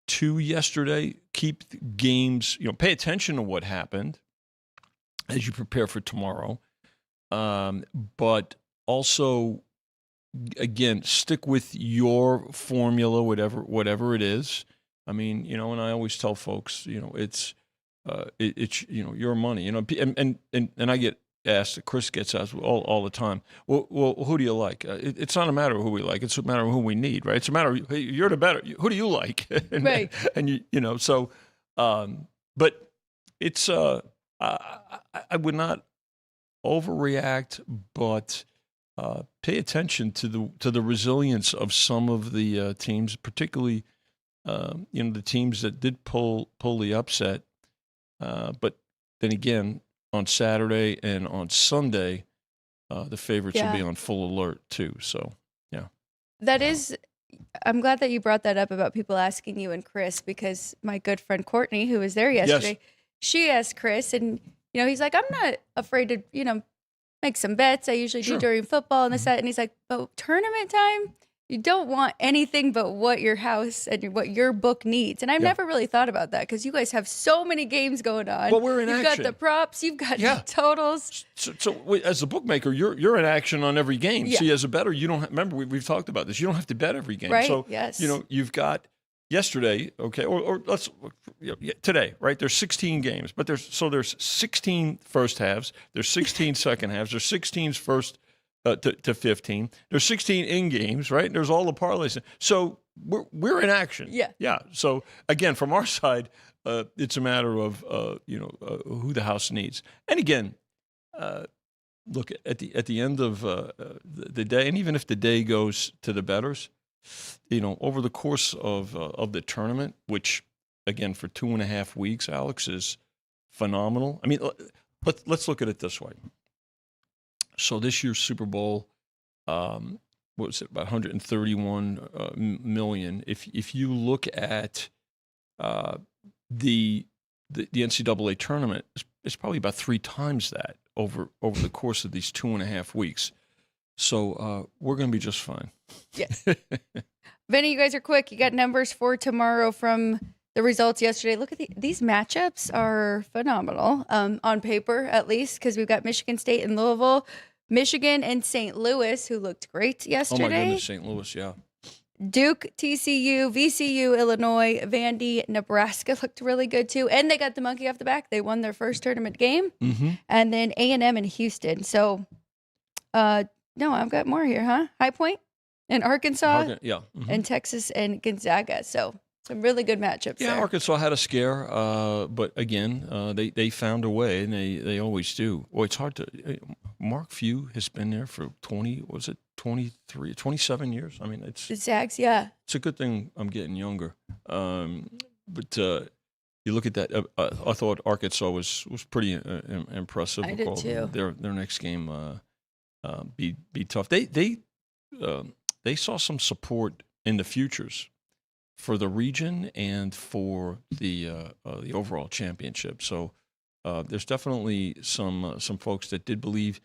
to yesterday. Keep games, pay attention to what happened as you prepare for tomorrow. But also, again, stick with your formula, whatever it is. I mean, and I always tell folks, it's your money, and I get asked, Chris gets asked all the time, well, who do you like? It's not a matter of who we like. It's a matter of who we need, right? It's a matter of, hey, you're the better. Who do you like? Right. And so, but it's, I would not overreact, but pay attention to the resilience of some of the teams, particularly, the teams that did pull the upset. But then again, on Saturday and on Sunday, the favorites will be on full alert too. So, yeah. That is, I'm glad that you brought that up about people asking you and Chris, because my good friend Courtney, who was there yesterday, she asked Chris, and he's like, I'm not afraid to make some bets. I usually do during football and this, that, and he's like, but tournament time, you don't want anything but what your house and what your book needs. And I've never really thought about that, because you guys have so many games going on. Well, we're in action. You've got the props, you've got the totals. So as a bookmaker, you're in action on every game. Yeah. See, as a bettor, you don't remember we've talked about this. You don't have to bet every game. Right. So Yes. You've got yesterday, okay, or let's today, right? There's 16 games, but there's 16 first halves. There's 16 second halves. There's 16 first to 15. There's 16 in games, right? There's all the parlays. So we're in action. Yeah. Yeah. So again, from our side, it's a matter of who the house needs. And again, look at the end of the day, and even if the day goes to the bettors, over the course of the tournament, which again for 2.5 weeks, Alex, is phenomenal. I mean, let's look at it this way. So this year's Super Bowl, what was it, about 131 million. If you look at the NCAA tournament, it's probably about 3 times that over the course of these 2.5 weeks. So we're going to be just fine. Yes. Vinny, you guys are quick. You got numbers for tomorrow from the results yesterday. Look at these matchups are phenomenal on paper, at least, because we've got Michigan State and Louisville, Michigan and St. Louis, who looked great yesterday. Oh my goodness, St. Louis, yeah. Duke, TCU, VCU, Illinois, Vandy, Nebraska looked really good too, and they got the monkey off the back. They won their first tournament game, and then A&M and Houston. So, no, I've got more here, huh? High Point and Arkansas, and Texas and Gonzaga. So some really good matchups. Yeah, there. Arkansas had a scare, but again, they found a way, and they always do. Well, it's hard to. Mark Few has been there for 27 years. I mean, the Zags, yeah. It's a good thing I'm getting younger. But you look at that. I thought Arkansas was pretty impressive. I did too. Their next game be tough. They saw some support in the futures for the region and for the overall championship. So there's definitely some folks that did believe.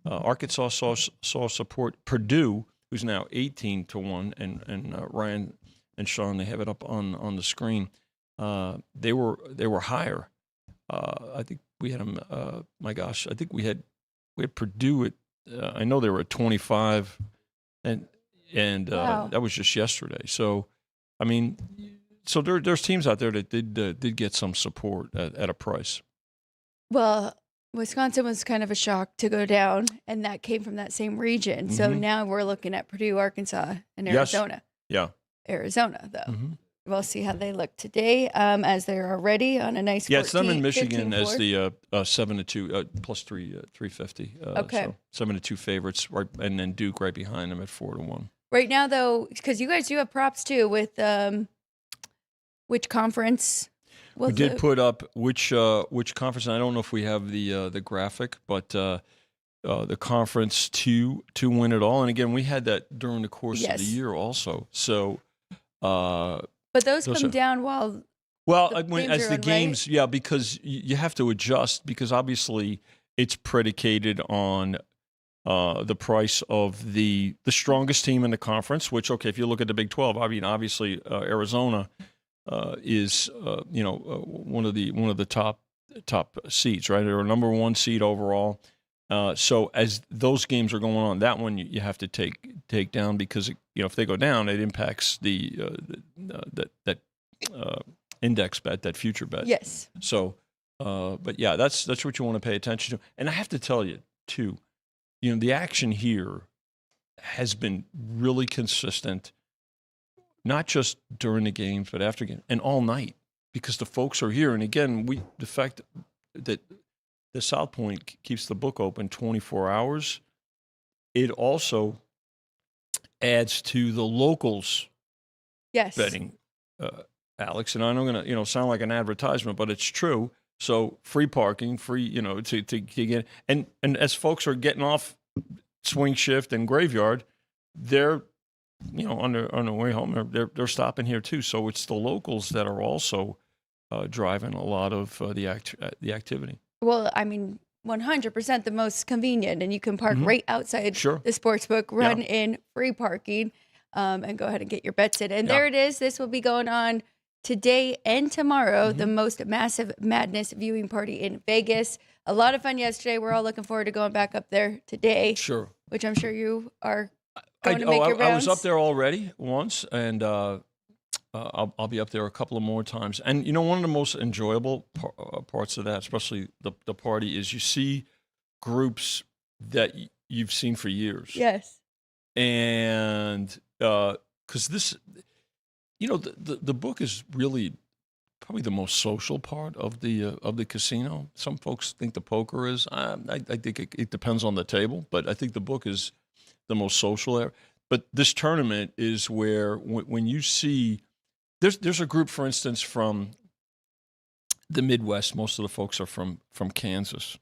Arkansas saw support. Purdue, who's now 18-1, and Ryan and Sean, they have it up on the screen. They were higher. I think we had them. My gosh, I think we had Purdue at. I know they were at 25, and wow. That was just yesterday. So, I mean, there's teams out there that did get some support at a price. Well, Wisconsin was kind of a shock to go down, and that came from that same region. So now we're looking at Purdue, Arkansas, and Arizona. Yes. Yeah. Arizona, though. We'll see how they look today, as they're already on a nice. Yeah, it's them in 14, Michigan 15-4. as the 7-2 plus 350. Okay. So 7-2 favorites, right, and then Duke right behind them at 4-1. Right now, though, because you guys do have props too with which conference? We did put up which conference. And I don't know if we have the graphic, but the conference to win it all. And again, we had that during the course of the year also. So. But those come down while. Well, as the games, right? Yeah, because you have to adjust because obviously it's predicated on the price of the strongest team in the conference. Which, okay, if you look at the Big 12, I mean, obviously Arizona is one of the top seeds, right? They're a number 1 seed overall. So as those games are going on, that one you have to take down because if they go down, it impacts that index bet, that future bet. Yes. So, but yeah, that's what you want to pay attention to. And I have to tell you too, the action here has been really consistent, not just during the games, but after games and all night because the folks are here. And again, the fact that the South Point keeps the book open 24 hours. It also adds to the locals betting, Alex. And I'm going to, sound like an advertisement, but it's true. So free parking, free, to get, and as folks are getting off swing shift and graveyard, they're, on their way home, they're stopping here too. So it's the locals that are also driving a lot of the activity. Well, I mean, 100% the most convenient, and you can park right outside the sports book, run in free parking, and go ahead and get your bets in. And there it is. This will be going on today and tomorrow, the most massive madness viewing party in Vegas. A lot of fun yesterday. We're all looking forward to going back up there today. Sure. Which I'm sure you are going to make your rounds. I was up there already once, and I'll be up there a couple of more times. And, one of the most enjoyable parts of that, especially the party, is you see groups that you've seen for years. Yes. And because this, the book is really probably the most social part of the casino. Some folks think the poker is. I think it depends on the table, but I think the book is the most social there. But this tournament is where when you see there's a group, for instance, from the Midwest. Most of the folks are from Kansas,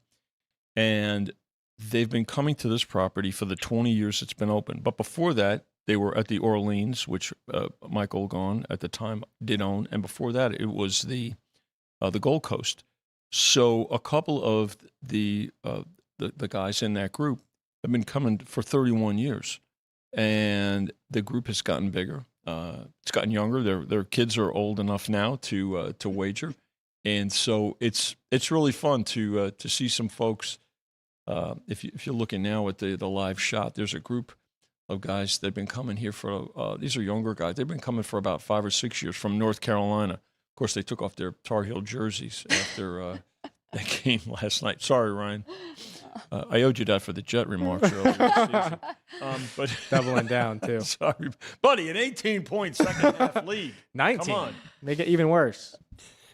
and they've been coming to this property for the 20 years it's been open. But before that, they were at the Orleans, which Mike Olgon at the time did own, and before that, it was the Gold Coast. So a couple of the guys in that group have been coming for 31 years, and the group has gotten bigger. It's gotten younger. Their kids are old enough now to wager, and so it's really fun to see some folks. If you're looking now at the live shot, there's a group of guys that've been coming here for. These are younger guys. They've been coming for about 5 or 6 years from North Carolina. Of course, they took off their Tar Heel jerseys after that game last night. Sorry, Ryan. I owed you that for the Jet remarks earlier this season. But doubling down too. Sorry, buddy. An 18-point second half lead. 19. Come on, make it even worse.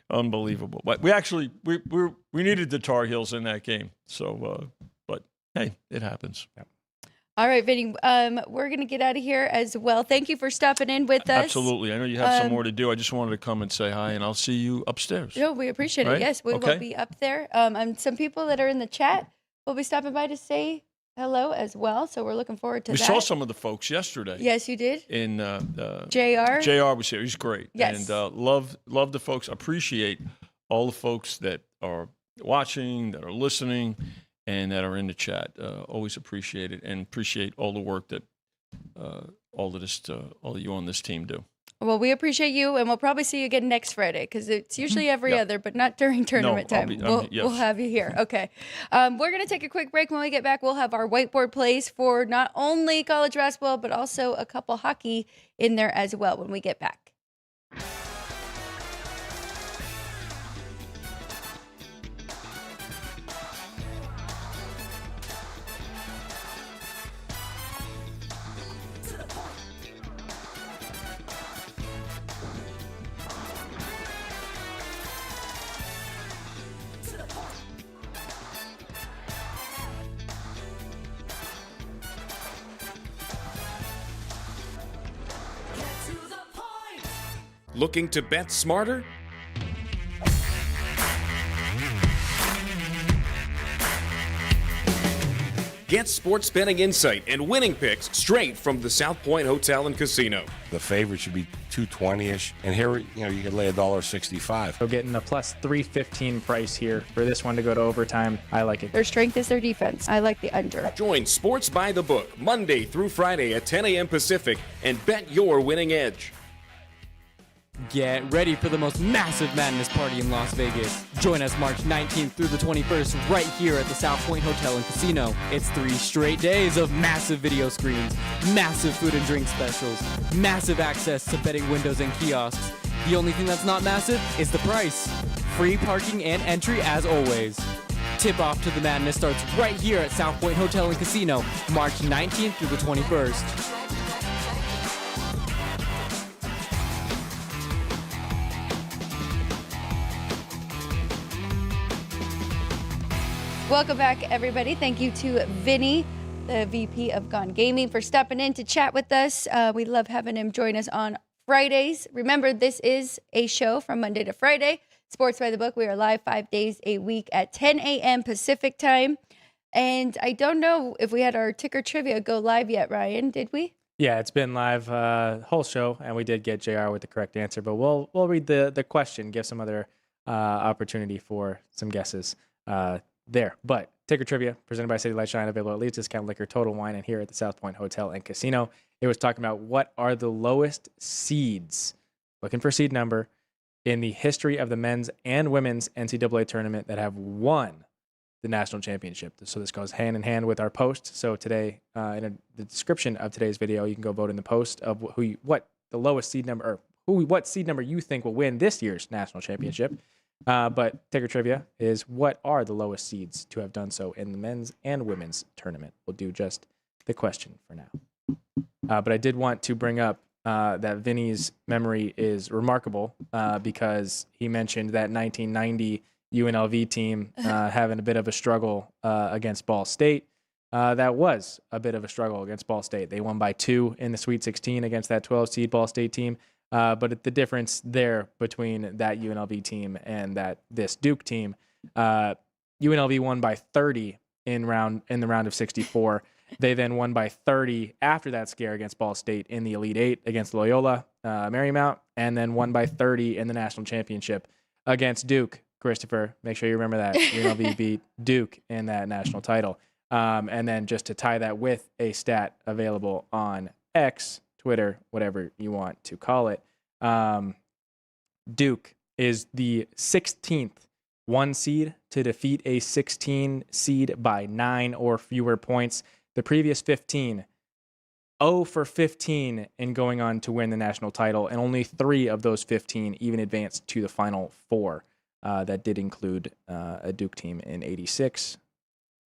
Unbelievable. But we actually we needed the Tar Heels in that game. So, but hey, it happens. Yep. All right, Vinny, we're going to get out of here as well. Thank you for stopping in with us. Absolutely. I know you have some more to do. I just wanted to come and say hi, and I'll see you upstairs. No, we appreciate it. Yes, we will be up there. And some people that are in the chat will be stopping by to say hello as well. So we're looking forward to that. We saw some of the folks yesterday. Yes, you did. In JR. JR was here. He's great. Yes. And love the folks. Appreciate all the folks that are watching, that are listening, and that are in the chat. Always appreciate it, and appreciate all the work that all of you on this team do. Well, we appreciate you, and we'll probably see you again next Friday because it's usually every other, but not during tournament time. We'll have you here. Okay. We're going to take a quick break. When we get back, we'll have our whiteboard plays for not only college basketball, but also a couple hockey in there as well when we get back. Looking to bet smarter? Get sports betting insight and winning picks straight from the South Point Hotel and Casino. The favorite should be 220-ish, and here you could lay $1.65. So getting a plus 315 price here for this one to go to overtime. I like it. Their strength is their defense. I like the under. Join Sports by the Book Monday through Friday at 10 a.m. Pacific and bet your winning edge. Get ready for the most massive madness party in Las Vegas. Join us March 19th through the 21st right here at the South Point Hotel and Casino. It's 3 straight days of massive video screens, massive food and drink specials, massive access to betting windows and kiosks. The only thing that's not massive is the price. Free parking and entry as always. Tip-off to the madness starts right here at South Point Hotel and Casino, March 19th through the 21st. Welcome back, everybody. Thank you to Vinny, the VP of Gone Gaming, for stepping in to chat with us. We love having him join us on Fridays. Remember, this is a show from Monday to Friday. Sports by the Book. We are live 5 days a week at 10 a.m. Pacific time. And I don't know if we had our ticker trivia go live yet, Ryan. Did we? Yeah, it's been live whole show, and we did get JR with the correct answer. But we'll read the question, give some other opportunity for some guesses there. But ticker trivia presented by City Light Shine, available at Leeds Discount Liquor, Total Wine, and here at the South Point Hotel and Casino. It was talking about what are the lowest seeds, looking for seed number, in the history of the men's and women's NCAA tournament that have won the national championship. So this goes hand in hand with our post. So today, in the description of today's video, you can go vote in the post of what the lowest seed number, or what seed number you think will win this year's national championship. But ticker trivia is what are the lowest seeds to have done so in the men's and women's tournament? We'll do just the question for now. But I did want to bring up that Vinny's memory is remarkable because he mentioned that 1990 UNLV team having a bit of a struggle against Ball State. That was a bit of a struggle against Ball State. They won by 2 in the Sweet 16 against that 12 seed Ball State team. But the difference there between that UNLV team and this Duke team, UNLV won by 30 in the round of 64. They then won by 30 after that scare against Ball State in the Elite Eight against Loyola Marymount, and then won by 30 in the national championship against Duke. Christopher, make sure you remember that UNLV beat Duke in that national title. And then just to tie that with a stat available on X, Twitter, whatever you want to call it, Duke is the 16th 1 seed to defeat a 16 seed by 9 or fewer points. The previous 15, 0 for 15 in going on to win the national title, and only 3 of those 15 even advanced to the Final Four. That did include a Duke team in '86.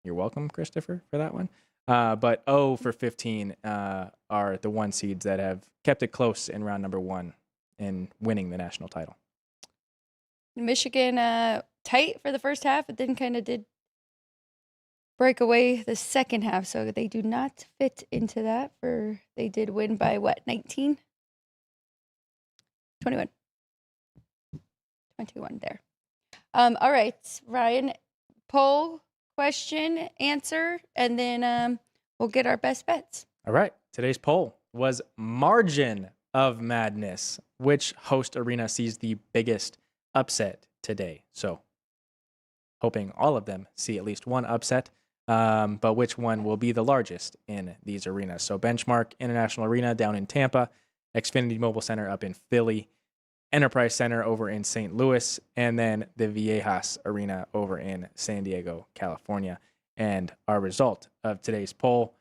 You're welcome, Christopher, for that one. But 0 for 15 are the 1 seeds that have kept it close in round number 1 in winning the national title. Michigan tight for the first half, but then kind of did break away the second half, so they do not fit into that. They did win by what, 19? 21 there. All right, Ryan, poll, question, answer, and then we'll get our best bets. All right, today's poll was margin of madness. Which host arena sees the biggest upset today? So hoping all of them see at least one upset, but which one will be the largest in these arenas? So Benchmark International Arena down in Tampa, Xfinity Mobile Center up in Philly, Enterprise Center over in St. Louis, and then the Viejas Arena over in San Diego, California. And our result of today's poll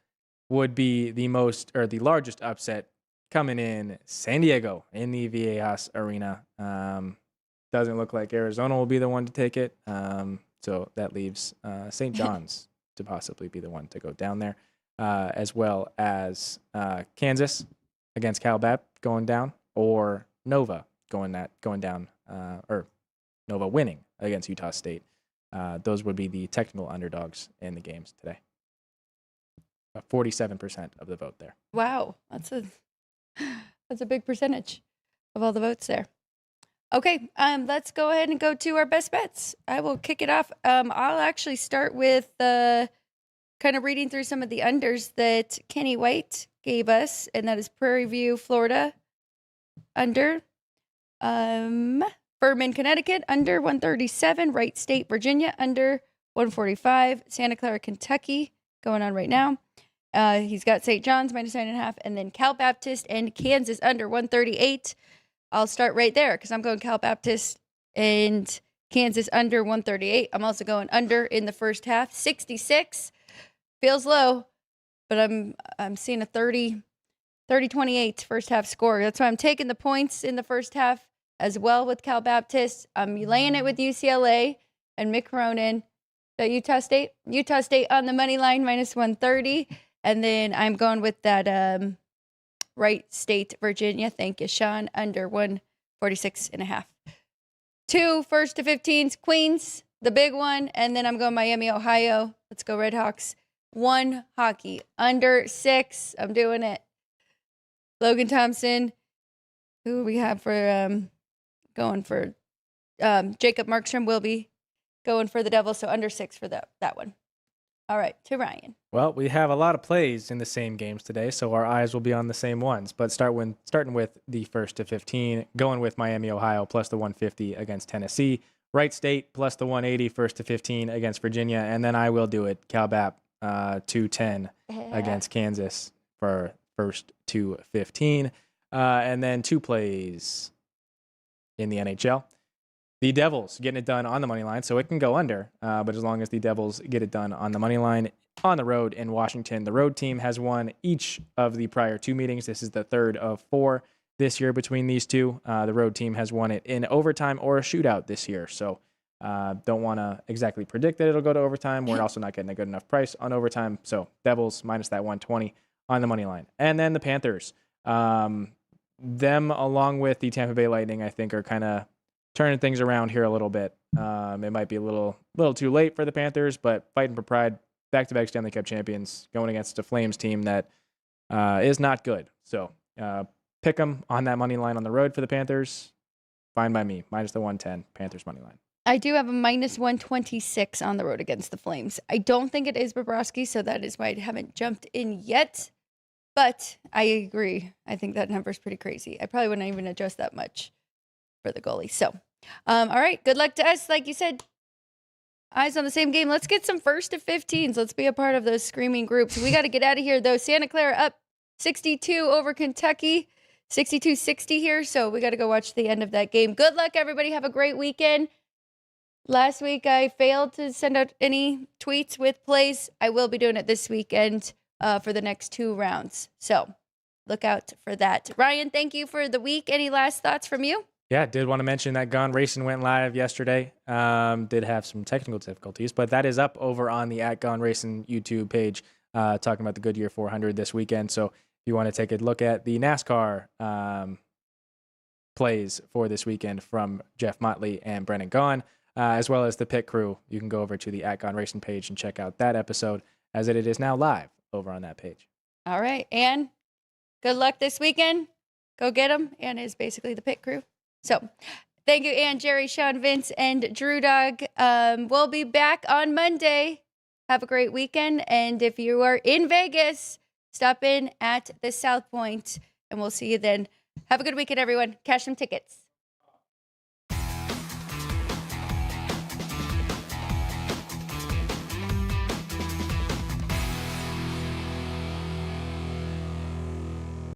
would be the largest upset coming in San Diego in the Viejas Arena. Doesn't look like Arizona will be the one to take it. So that leaves St. John's to possibly be the one to go down there, as well as Kansas against Cal Bap going down, or Nova going down, or Nova winning against Utah State. Those would be the technical underdogs in the games today. 47% of the vote there. Wow, that's a big percentage. of all the votes there. Okay, let's go ahead and go to our best bets. I will kick it off. I'll actually start with kind of reading through some of the unders that Kenny White gave us, and that is Prairie View, Florida, under. Furman, Connecticut, under 137. Wright State, Virginia, under 145. Santa Clara, Kentucky, going on right now. He's got St. John's, -9.5, and then Cal Baptist and Kansas, under 138. I'll start right there because I'm going Cal Baptist and Kansas under 138. I'm also going under in the first half. 66 feels low, but I'm seeing a 30-28 first half score. That's why I'm taking the points in the first half as well with Cal Baptist. I'm laying it with UCLA and Mick Cronin. Utah State on the money line, -130. And then I'm going with that Wright State, Virginia. Thank you, Sean. Under 146.5. 2 1st to 15s, Queens, the big one. And then I'm going Miami, Ohio. Let's go Redhawks. 1 hockey. Under 6. I'm doing it. Logan Thompson. Who we have for going for Jacob Markstrom will be going for the Devils. So under 6 for that one. All right, to Ryan. Well, we have a lot of plays in the same games today, so our eyes will be on the same ones. But starting with the 1st to 15, going with Miami, Ohio, plus the 150 against Tennessee. Wright State, plus the 180, 1st to 15 against Virginia. And then I will do it, Cal Bap, 210 against Kansas for 1st to 15. And then 2 plays in the NHL. The Devils getting it done on the money line, so it can go under. But as long as the Devils get it done on the money line on the road in Washington, the road team has won each of the prior 2 meetings. This is the 3rd of 4 this year between these two. The road team has won it in overtime or a shootout this year. So don't want to exactly predict that it'll go to overtime. We're also not getting a good enough price on overtime. So Devils minus that 120 on the money line. And then the Panthers. Them along with the Tampa Bay Lightning, I think, are kind of turning things around here a little bit. It might be a little too late for the Panthers, but fighting for pride, back-to-back Stanley Cup champions, going against a Flames team that is not good. So pick them on that money line on the road for the Panthers. Fine by me. Minus the 110, Panthers money line. I do have a -126 on the road against the Flames. I don't think it is Bobrovsky, so that is why I haven't jumped in yet. But I agree. I think that number is pretty crazy. I probably wouldn't even adjust that much for the goalie. So, all right. Good luck to us. Like you said, eyes on the same game. Let's get some 1st to 15s. Let's be a part of those screaming groups. We got to get out of here, though. Santa Clara up 62 over Kentucky. 62-60 here. So we got to go watch the end of that game. Good luck, everybody. Have a great weekend. Last week, I failed to send out any tweets with plays. I will be doing it this weekend for the next 2 rounds. So look out for that. Ryan, thank you for the week. Any last thoughts from you? Yeah, did want to mention that Gone Racing went live yesterday. Did have some technical difficulties, but that is up over on the @Gone Racing YouTube page, talking about the Goodyear 400 this weekend. So if you want to take a look at the NASCAR plays for this weekend from Jeff Motley and Brennan Gaughan, as well as the pit crew, you can go over to the @Gone Racing page and check out that episode, as it is now live over on that page. All right, and good luck this weekend. Go get them. Ann is basically the pit crew. So thank you, Ann, Jerry, Sean, Vince, and Drew Dog. We'll be back on Monday. Have a great weekend. And if you are in Vegas, stop in at the South Point, and we'll see you then. Have a good weekend, everyone. Cash some tickets.